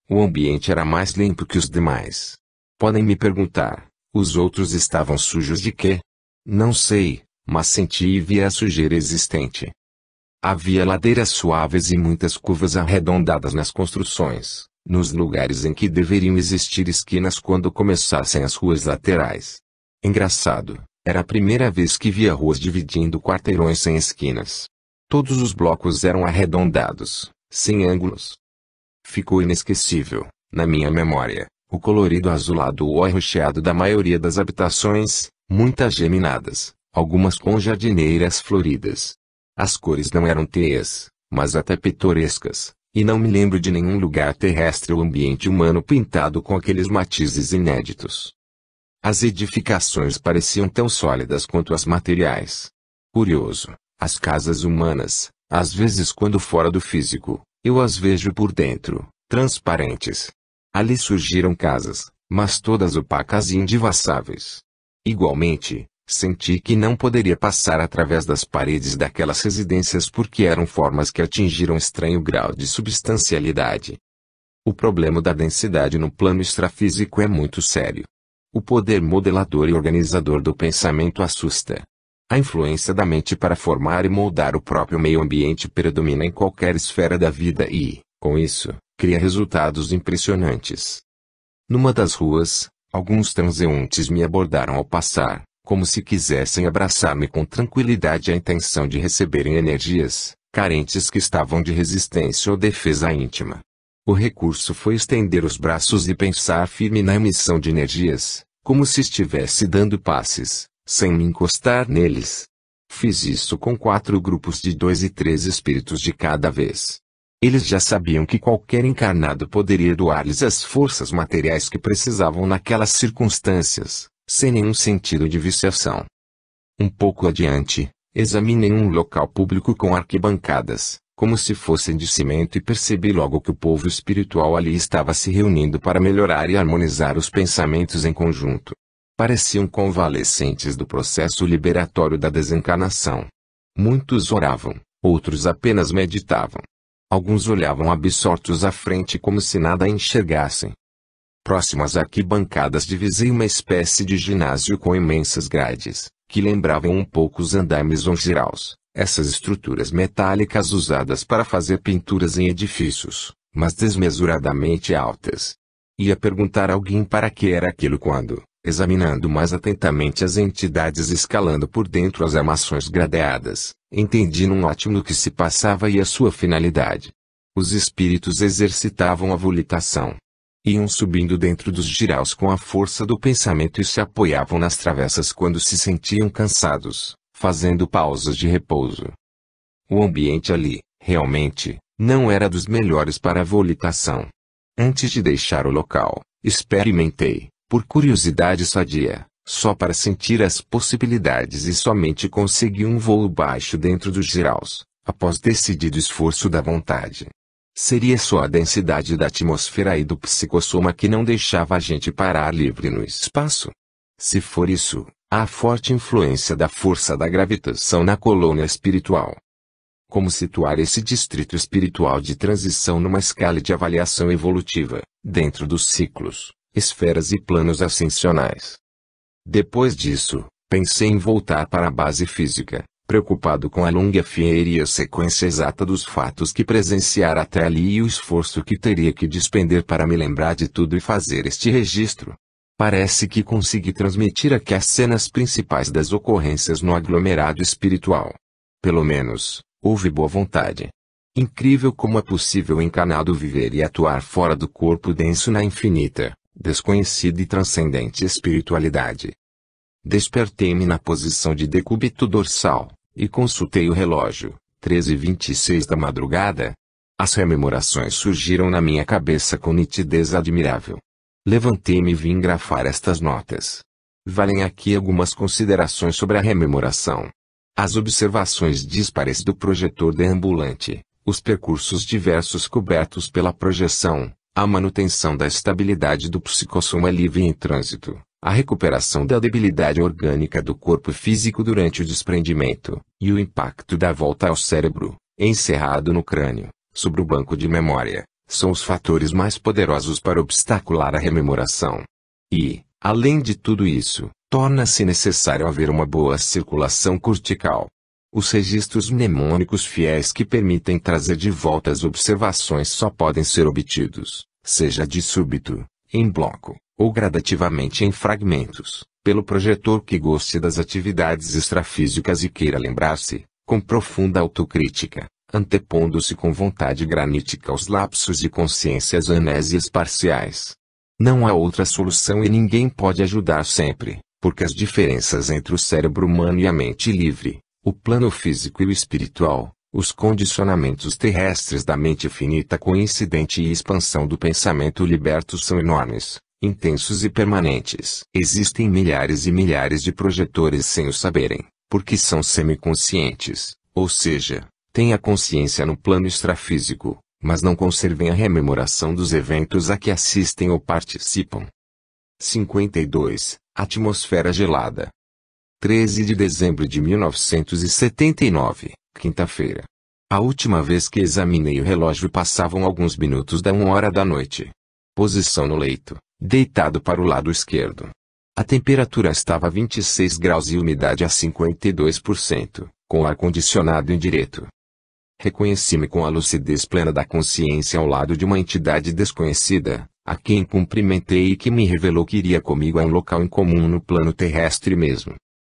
O ambiente era mais limpo que os demais. Podem me perguntar, os outros estavam sujos de quê? Não sei, mas senti e vi a sujeira existente. Havia ladeiras suaves e muitas curvas arredondadas nas construções, nos lugares em que deveriam existir esquinas quando começassem as ruas laterais. Engraçado, era a primeira vez que via ruas dividindo quarteirões sem esquinas. Todos os blocos eram arredondados, sem ângulos. Ficou inesquecível, na minha memória, o colorido azulado ou arroxeado da maioria das habitações, muitas geminadas, algumas com jardineiras floridas. As cores não eram teias, mas até pitorescas, e não me lembro de nenhum lugar terrestre ou ambiente humano pintado com aqueles matizes inéditos. As edificações pareciam tão sólidas quanto as materiais. Curioso, as casas humanas, às vezes quando fora do físico, eu as vejo por dentro, transparentes. Ali surgiram casas, mas todas opacas e indivassáveis. Igualmente, senti que não poderia passar através das paredes daquelas residências porque eram formas que atingiram estranho grau de substancialidade. O problema da densidade no plano extrafísico é muito sério. O poder modelador e organizador do pensamento assusta. A influência da mente para formar e moldar o próprio meio ambiente predomina em qualquer esfera da vida e, com isso, cria resultados impressionantes. Numa das ruas, alguns transeuntes me abordaram ao passar, como se quisessem abraçar-me com tranquilidade, a intenção de receberem energias, carentes que estavam de resistência ou defesa íntima. O recurso foi estender os braços e pensar firme na emissão de energias, como se estivesse dando passes, sem me encostar neles. Fiz isso com 4 grupos de 2 e 3 espíritos de cada vez. Eles já sabiam que qualquer encarnado poderia doar-lhes as forças materiais que precisavam naquelas circunstâncias, sem nenhum sentido de viciação. Um pouco adiante, examinei um local público com arquibancadas, como se fossem de cimento, e percebi logo que o povo espiritual ali estava se reunindo para melhorar e harmonizar os pensamentos em conjunto. Pareciam convalescentes do processo liberatório da desencarnação. Muitos oravam, outros apenas meditavam. Alguns olhavam absortos à frente como se nada enxergassem. Próximo às arquibancadas divisei uma espécie de ginásio com imensas grades, que lembravam um pouco os andaimes ou jiraus, essas estruturas metálicas usadas para fazer pinturas em edifícios, mas desmesuradamente altas. Ia perguntar a alguém para que era aquilo quando, examinando mais atentamente as entidades escalando por dentro as armações gradeadas, entendi num ótimo o que se passava e a sua finalidade. Os espíritos exercitavam a volitação. Iam subindo dentro dos jiraus com a força do pensamento e se apoiavam nas travessas quando se sentiam cansados, fazendo pausas de repouso. O ambiente ali, realmente, não era dos melhores para a volitação. Antes de deixar o local, experimentei, por curiosidade sadia, só para sentir as possibilidades, e somente consegui um voo baixo dentro dos jiraus, após decidido esforço da vontade. Seria só a densidade da atmosfera e do psicossoma que não deixava a gente parar livre no espaço? Se for isso, há a forte influência da força da gravitação na colônia espiritual. Como situar esse distrito espiritual de transição numa escala de avaliação evolutiva, dentro dos ciclos, esferas e planos ascensionais? Depois disso, pensei em voltar para a base física, preocupado com a longa fiera e a sequência exata dos fatos que presenciara até ali e o esforço que teria que despender para me lembrar de tudo e fazer este registro. Parece que consegui transmitir aqui as cenas principais das ocorrências no aglomerado espiritual. Pelo menos, houve boa vontade. Incrível como é possível o encarnado viver e atuar fora do corpo denso na infinita, desconhecida e transcendente espiritualidade. Despertei-me na posição de decúbito dorsal, e consultei o relógio, 13h26 da madrugada. As rememorações surgiram na minha cabeça com nitidez admirável. Levantei-me e vim grafar estas notas. Valem aqui algumas considerações sobre a rememoração. As observações dispares do projetor deambulante, os percursos diversos cobertos pela projeção, a manutenção da estabilidade do psicossoma livre em trânsito, a recuperação da debilidade orgânica do corpo físico durante o desprendimento, e o impacto da volta ao cérebro, encerrado no crânio, sobre o banco de memória, são os fatores mais poderosos para obstacular a rememoração. E, além de tudo isso, torna-se necessário haver uma boa circulação cortical. Os registros mnemônicos fiéis que permitem trazer de volta as observações só podem ser obtidos, seja de súbito, em bloco, ou gradativamente em fragmentos, pelo projetor que goste das atividades extrafísicas e queira lembrar-se, com profunda autocrítica, antepondo-se com vontade granítica aos lapsos de consciência, às amnésias parciais. Não há outra solução e ninguém pode ajudar sempre, porque as diferenças entre o cérebro humano e a mente livre, o plano físico e o espiritual, os condicionamentos terrestres da mente finita coincidente e expansão do pensamento liberto são enormes, intensos e permanentes. Existem milhares e milhares de projetores sem o saberem, porque são semiconscientes, ou seja, têm a consciência no plano extrafísico, mas não conservem a rememoração dos eventos a que assistem ou participam. 52. Atmosfera gelada. 13 de dezembro de 1979, quinta-feira. A última vez que examinei o relógio passavam alguns minutos da 1h da noite. Posição no leito, deitado para o lado esquerdo. A temperatura estava a 26 graus e umidade a 52%, com o ar-condicionado indireto. Reconheci-me com a lucidez plena da consciência ao lado de uma entidade desconhecida, a quem cumprimentei e que me revelou que iria comigo a um local em comum no plano terrestre mesmo.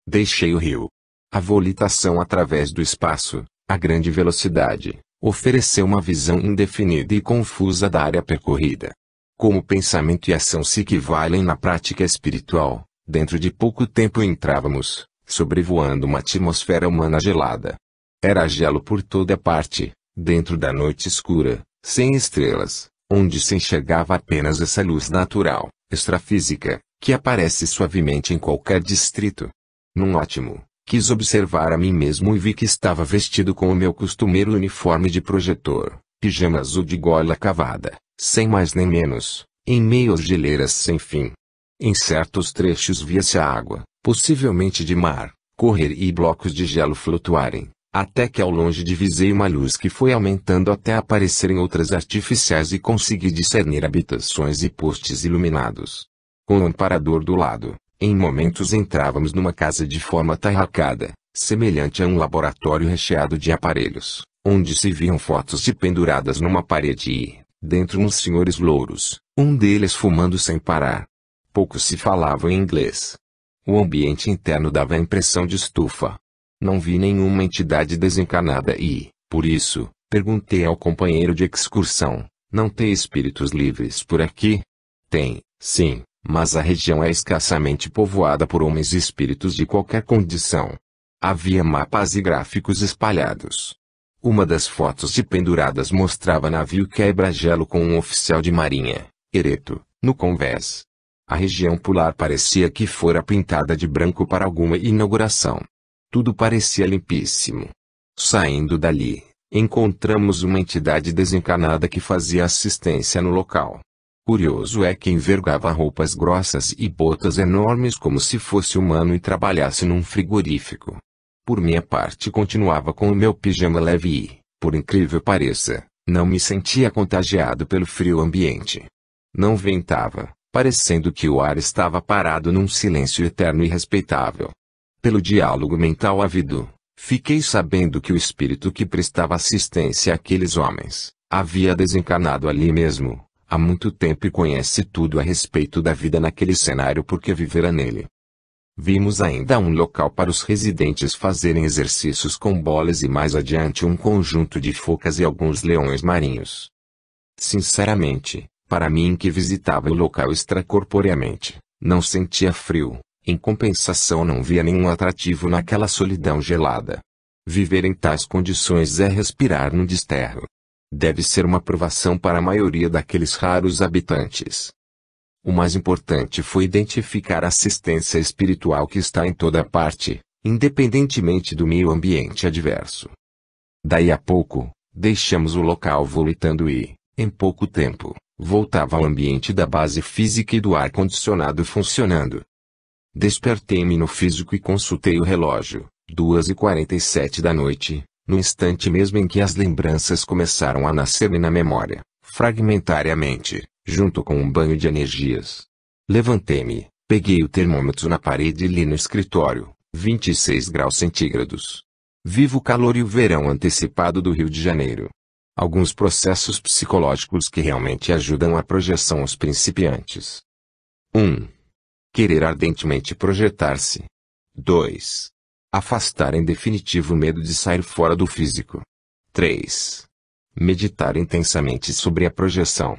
Deixei o rio. A volitação através do espaço, a grande velocidade, ofereceu uma visão indefinida e confusa da área percorrida. Como pensamento e ação se equivalem na prática espiritual, dentro de pouco tempo entrávamos, sobrevoando uma atmosfera humana gelada. Era gelo por toda parte, Dentro da noite escura, sem estrelas, onde se enxergava apenas essa luz natural, extrafísica, que aparece suavemente em qualquer distrito. Num ótimo, quis observar a mim mesmo e vi que estava vestido com o meu costumeiro uniforme de projetor, pijama azul de gola cavada, sem mais nem menos, em meio às geleiras sem fim. Em certos trechos via-se a água, possivelmente de mar, correr e blocos de gelo flutuarem, até que ao longe divisei uma luz que foi aumentando até aparecerem outras artificiais e consegui discernir habitações e postes iluminados. Com o amparador do lado, em momentos entrávamos numa casa de forma atarracada, semelhante a um laboratório recheado de aparelhos, onde se viam fotos de penduradas numa parede e, dentro uns senhores louros, um deles fumando sem parar. Pouco se falava em inglês. O ambiente interno dava a impressão de estufa. Não vi nenhuma entidade desencarnada e, por isso, perguntei ao companheiro de excursão, não tem espíritos livres por aqui? Tem, sim, mas a região é escassamente povoada por homens e espíritos de qualquer condição. Havia mapas e gráficos espalhados. Uma das fotos de penduradas mostrava navio quebra-gelo com um oficial de marinha, ereto, no convés. A região polar parecia que fora pintada de branco para alguma inauguração. Tudo parecia limpíssimo. Saindo dali, encontramos uma entidade desencarnada que fazia assistência no local. Curioso é que envergava roupas grossas e botas enormes como se fosse humano e trabalhasse num frigorífico. Por minha parte continuava com o meu pijama leve e, por incrível pareça, não me sentia contagiado pelo frio ambiente. Não ventava, parecendo que o ar estava parado num silêncio eterno e respeitável. Pelo diálogo mental ávido, fiquei sabendo que o espírito que prestava assistência àqueles homens, havia desencarnado ali mesmo, há muito tempo e conhece tudo a respeito da vida naquele cenário porque vivera nele. Vimos ainda um local para os residentes fazerem exercícios com bolas e mais adiante um conjunto de focas e alguns leões marinhos. Sinceramente, para mim que visitava o local extracorporeamente, não sentia frio, em compensação não via nenhum atrativo naquela solidão gelada. Viver em tais condições é respirar no desterro. Deve ser uma provação para a maioria daqueles raros habitantes. O mais importante foi identificar a assistência espiritual que está em toda parte, independentemente do meio ambiente adverso. Daí a pouco, deixamos o local volitando e, em pouco tempo, voltava ao ambiente da base física e do ar-condicionado funcionando. Despertei-me no físico e consultei o relógio, 2h47 da noite, no instante mesmo em que as lembranças começaram a nascer-me na memória, fragmentariamente, junto com um banho de energias. Levantei-me, peguei o termômetro na parede e li no escritório, 26 graus centígrados. Vivo o calor e o verão antecipado do Rio de Janeiro. Alguns processos psicológicos que realmente ajudam a projeção aos principiantes. 1. Querer ardentemente projetar-se. 2. Afastar em definitivo o medo de sair fora do físico. 3. Meditar intensamente sobre a projeção.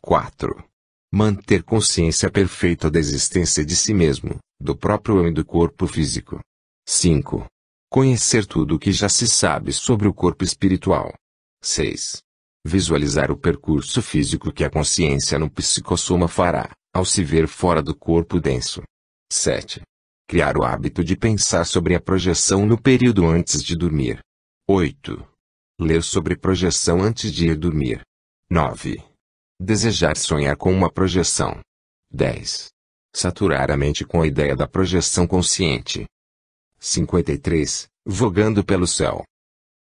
4. Manter consciência perfeita da existência de si mesmo, do próprio eu e do corpo físico. 5. Conhecer tudo o que já se sabe sobre o corpo espiritual. 6. Visualizar o percurso físico que a consciência no psicossoma fará, ao se ver fora do corpo denso. 7. Criar o hábito de pensar sobre a projeção no período antes de dormir. 8. Ler sobre projeção antes de ir dormir. 9. Desejar sonhar com uma projeção. 10. Saturar a mente com a ideia da projeção consciente. 53. Vogando pelo céu.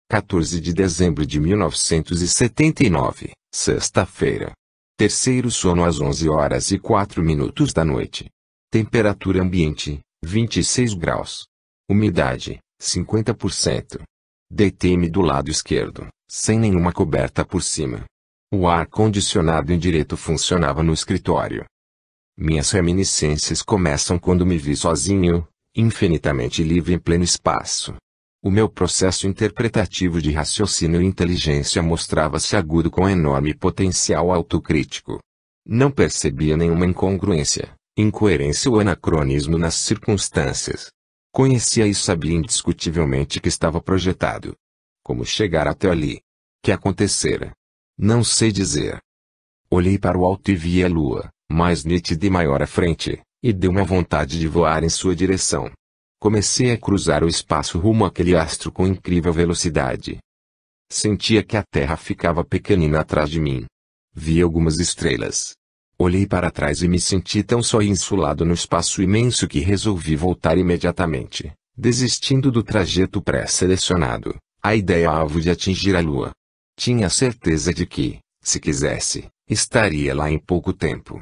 14 de dezembro de 1979, sexta-feira. Terceiro sono às 11h04 da noite. Temperatura ambiente, 26 graus. Umidade, 50%. Deitei-me do lado esquerdo, sem nenhuma coberta por cima. O ar-condicionado indireto funcionava no escritório. Minhas reminiscências começam quando me vi sozinho, infinitamente livre em pleno espaço. O meu processo interpretativo de raciocínio e inteligência mostrava-se agudo com enorme potencial autocrítico. Não percebia nenhuma incongruência, incoerência ou anacronismo nas circunstâncias. Conhecia e sabia indiscutivelmente que estava projetado. Como chegar até ali? Que acontecera? Não sei dizer. Olhei para o alto e vi a lua, mais nítida e maior à frente, e deu-me a vontade de voar em sua direção. Comecei a cruzar o espaço rumo àquele astro com incrível velocidade. Sentia que a Terra ficava pequenina atrás de mim. Vi algumas estrelas. Olhei para trás e me senti tão só e insulado no espaço imenso que resolvi voltar imediatamente, desistindo do trajeto pré-selecionado, a ideia-alvo de atingir a Lua. Tinha certeza de que, se quisesse, estaria lá em pouco tempo.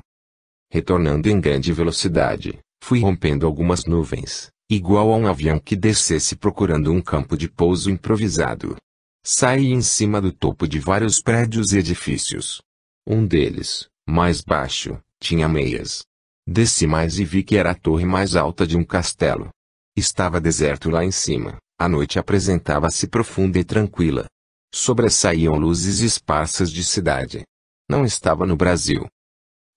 Retornando em grande velocidade, fui rompendo algumas nuvens, igual a um avião que descesse procurando um campo de pouso improvisado. Saí em cima do topo de vários prédios e edifícios. Um deles, mais baixo, tinha meias. Desci mais e vi que era a torre mais alta de um castelo. Estava deserto lá em cima, a noite apresentava-se profunda e tranquila. Sobressaíam luzes esparsas de cidade. Não estava no Brasil.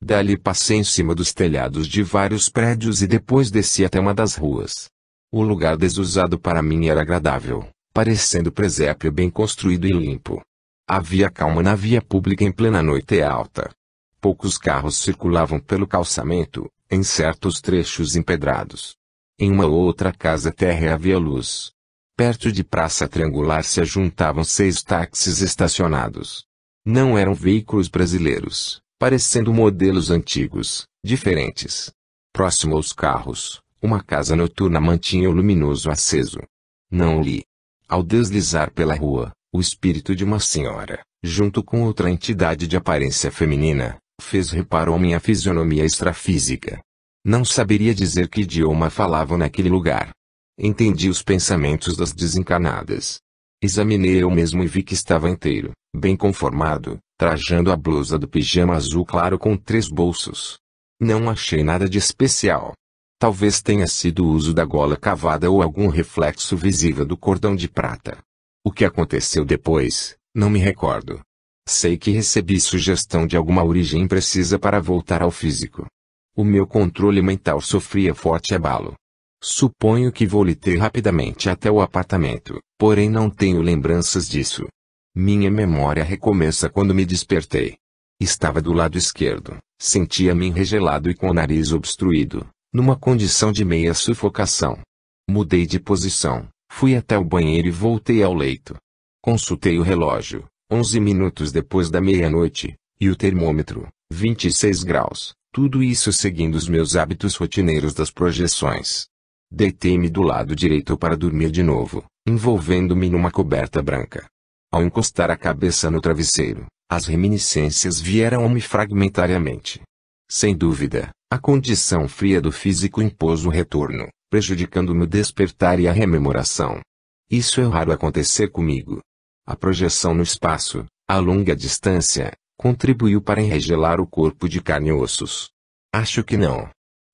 Dali passei em cima dos telhados de vários prédios e depois desci até uma das ruas. O lugar desusado para mim era agradável, parecendo presépio bem construído e limpo. Havia calma na via pública em plena noite alta. Poucos carros circulavam pelo calçamento, em certos trechos empedrados. Em uma outra casa térrea havia luz. Perto de praça triangular se ajuntavam 6 táxis estacionados. Não eram veículos brasileiros, parecendo modelos antigos, diferentes. Próximo aos carros, uma casa noturna mantinha o luminoso aceso. Não li. Ao deslizar pela rua, o espírito de uma senhora, junto com outra entidade de aparência feminina, fez reparo à minha fisionomia extrafísica. Não saberia dizer que idioma falavam naquele lugar. Entendi os pensamentos das desencarnadas. Examinei eu mesmo e vi que estava inteiro, bem conformado, trajando a blusa do pijama azul claro com 3 bolsos. Não achei nada de especial. Talvez tenha sido o uso da gola cavada ou algum reflexo visível do cordão de prata. O que aconteceu depois, não me recordo. Sei que recebi sugestão de alguma origem imprecisa para voltar ao físico. O meu controle mental sofria forte abalo. Suponho que voltei rapidamente até o apartamento, porém não tenho lembranças disso. Minha memória recomeça quando me despertei. Estava do lado esquerdo, sentia-me enregelado e com o nariz obstruído, numa condição de meia sufocação. Mudei de posição, fui até o banheiro e voltei ao leito. Consultei o relógio, 11 minutos depois da meia-noite, e o termômetro, 26 graus, tudo isso seguindo os meus hábitos rotineiros das projeções. Deitei-me do lado direito para dormir de novo, envolvendo-me numa coberta branca. Ao encostar a cabeça no travesseiro, as reminiscências vieram-me fragmentariamente. Sem dúvida, a condição fria do físico impôs o retorno, prejudicando-me o despertar e a rememoração. Isso é raro acontecer comigo. A projeção no espaço, a longa distância, contribuiu para enregelar o corpo de carne e ossos. Acho que não.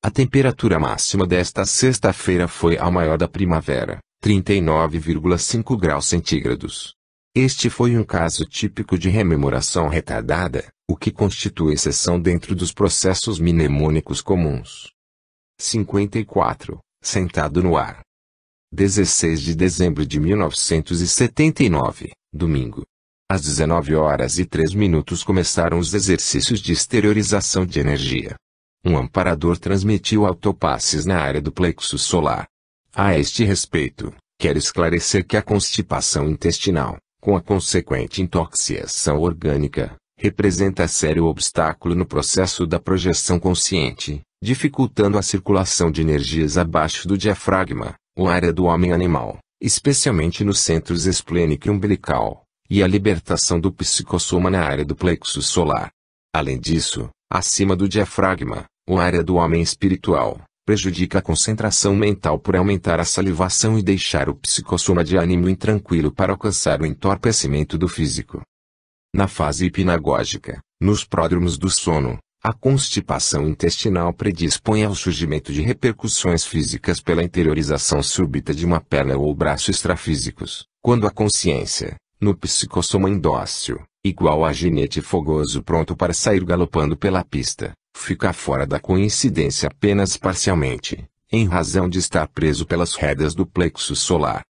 A temperatura máxima desta sexta-feira foi a maior da primavera, 39,5 graus centígrados. Este foi um caso típico de rememoração retardada, o que constitui exceção dentro dos processos mnemônicos comuns. 54. Sentado no ar. 16 de dezembro de 1979, domingo. Às 19h03 começaram os exercícios de exteriorização de energia. Um amparador transmitiu autopasses na área do plexo solar. A este respeito, quero esclarecer que a constipação intestinal, com a consequente intoxicação orgânica, representa sério obstáculo no processo da projeção consciente, dificultando a circulação de energias abaixo do diafragma, ou área do homem animal, especialmente nos centros esplênico e umbilical, e a libertação do psicossoma na área do plexo solar. Além disso, acima do diafragma, ou área do homem espiritual, prejudica a concentração mental por aumentar a salivação e deixar o psicossoma de ânimo intranquilo para alcançar o entorpecimento do físico. Na fase hipnagógica, nos pródromos do sono, a constipação intestinal predispõe ao surgimento de repercussões físicas pela interiorização súbita de uma perna ou braço extrafísicos, quando a consciência, no psicossoma indócil, igual a ginete fogoso pronto para sair galopando pela pista, fica fora da coincidência apenas parcialmente, em razão de estar preso pelas rédeas do plexo solar.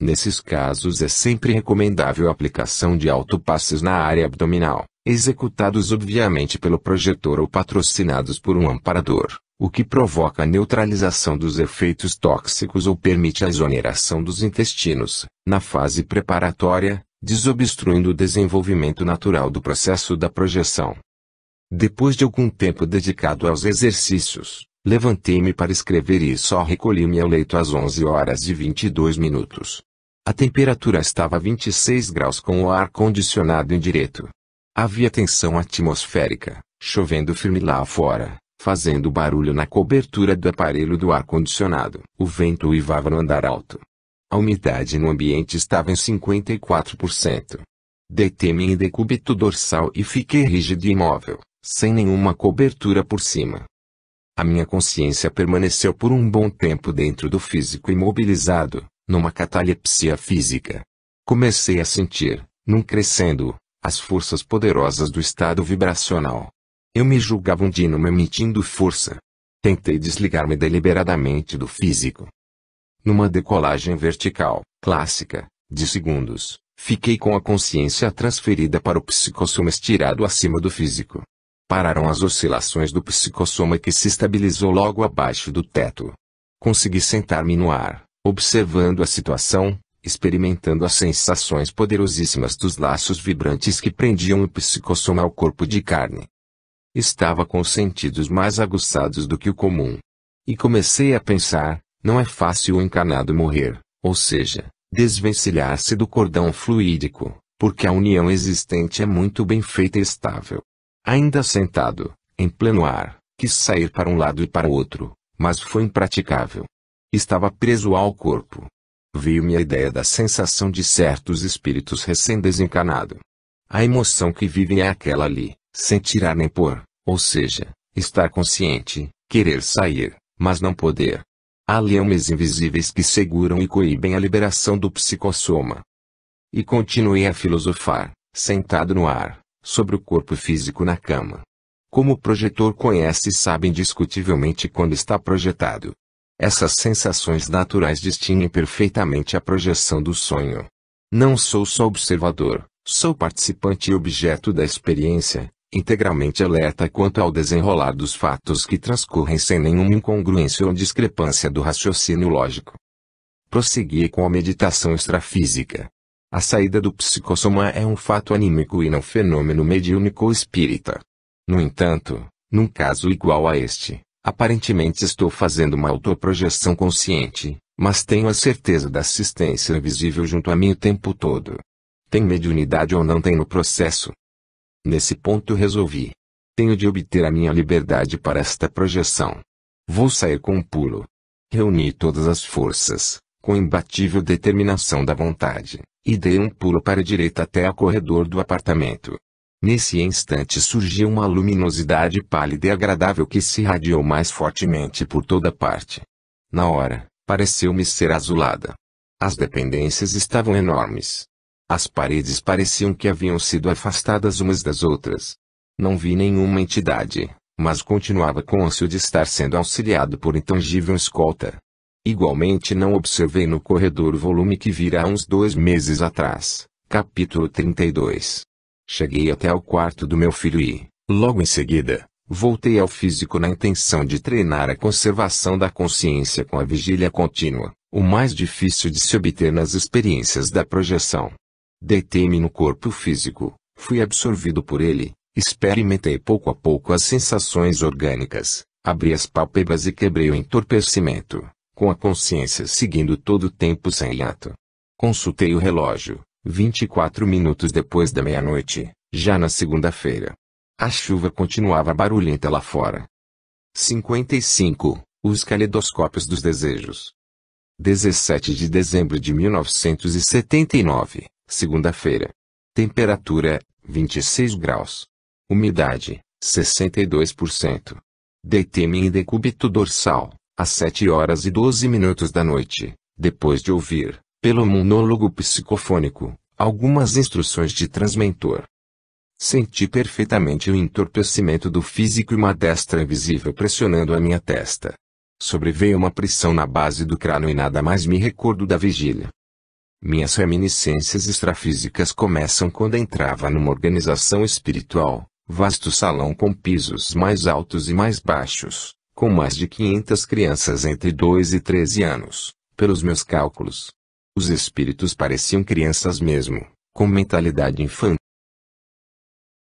Nesses casos é sempre recomendável a aplicação de autopasses na área abdominal, executados obviamente pelo projetor ou patrocinados por um amparador, o que provoca a neutralização dos efeitos tóxicos ou permite a exoneração dos intestinos, na fase preparatória, desobstruindo o desenvolvimento natural do processo da projeção. Depois de algum tempo dedicado aos exercícios, levantei-me para escrever e só recolhi-me ao leito às 11h22. A temperatura estava a 26 graus com o ar-condicionado indireto. Havia tensão atmosférica, chovendo firme lá fora, fazendo barulho na cobertura do aparelho do ar-condicionado. O vento uivava no andar alto. A umidade no ambiente estava em 54%. Deitei-me em decúbito dorsal e fiquei rígido e imóvel, sem nenhuma cobertura por cima. A minha consciência permaneceu por um bom tempo dentro do físico imobilizado, numa catalepsia física. Comecei a sentir, num crescendo, as forças poderosas do estado vibracional. Eu me julgava um dínamo emitindo força. Tentei desligar-me deliberadamente do físico. Numa decolagem vertical, clássica, de segundos, fiquei com a consciência transferida para o psicossoma estirado acima do físico. Pararam as oscilações do psicossoma que se estabilizou logo abaixo do teto. Consegui sentar-me no ar, observando a situação, experimentando as sensações poderosíssimas dos laços vibrantes que prendiam o psicossoma ao corpo de carne. Estava com os sentidos mais aguçados do que o comum. E comecei a pensar, não é fácil o encarnado morrer, ou seja, desvencilhar-se do cordão fluídico, porque a união existente é muito bem feita e estável. Ainda sentado, em pleno ar, quis sair para um lado e para o outro, mas foi impraticável. Estava preso ao corpo. Veio-me a ideia da sensação de certos espíritos recém-desencarnados. A emoção que vivem é aquela ali, sem tirar nem pôr, ou seja, estar consciente, querer sair, mas não poder. Há leões invisíveis que seguram e coíbem a liberação do psicossoma. E continuei a filosofar, sentado no ar, sobre o corpo físico na cama. Como o projetor conhece e sabe indiscutivelmente quando está projetado. Essas sensações naturais distinguem perfeitamente a projeção do sonho. Não sou só observador, sou participante e objeto da experiência, integralmente alerta quanto ao desenrolar dos fatos que transcorrem sem nenhuma incongruência ou discrepância do raciocínio lógico. Prossegui com a meditação extrafísica. A saída do psicossoma é um fato anímico e não fenômeno mediúnico ou espírita. No entanto, num caso igual a este, aparentemente estou fazendo uma autoprojeção consciente, mas tenho a certeza da assistência invisível junto a mim o tempo todo. Tem mediunidade ou não tem no processo? Nesse ponto resolvi. Tenho de obter a minha liberdade para esta projeção. Vou sair com um pulo. Reuni todas as forças, com imbatível determinação da vontade, e dei um pulo para a direita até o corredor do apartamento. Nesse instante surgiu uma luminosidade pálida e agradável que se irradiou mais fortemente por toda parte. Na hora, pareceu-me ser azulada. As dependências estavam enormes. As paredes pareciam que haviam sido afastadas umas das outras. Não vi nenhuma entidade, mas continuava cônscio de estar sendo auxiliado por intangível escolta. Igualmente não observei no corredor o volume que vira há uns 2 meses atrás, capítulo 32. Cheguei até ao quarto do meu filho e, logo em seguida, voltei ao físico na intenção de treinar a conservação da consciência com a vigília contínua, o mais difícil de se obter nas experiências da projeção. Deitei-me no corpo físico, fui absorvido por ele, experimentei pouco a pouco as sensações orgânicas, abri as pálpebras e quebrei o entorpecimento, com a consciência seguindo todo o tempo sem hiato. Consultei o relógio. 24 minutos depois da meia-noite, já na segunda-feira. A chuva continuava barulhenta lá fora. 55. Os caleidoscópios dos desejos. 17 de dezembro de 1979, segunda-feira. Temperatura, 26 graus. Umidade, 62%. Deitei-me em decúbito dorsal, às 7h12 da noite, depois de ouvir, pelo monólogo psicofônico, algumas instruções de transmentor. Senti perfeitamente o entorpecimento do físico e uma destra invisível pressionando a minha testa. Sobreveio uma pressão na base do crânio e nada mais me recordo da vigília. Minhas reminiscências extrafísicas começam quando entrava numa organização espiritual, vasto salão com pisos mais altos e mais baixos, com mais de 500 crianças entre 2 e 13 anos, pelos meus cálculos. Os espíritos pareciam crianças mesmo, com mentalidade infantil.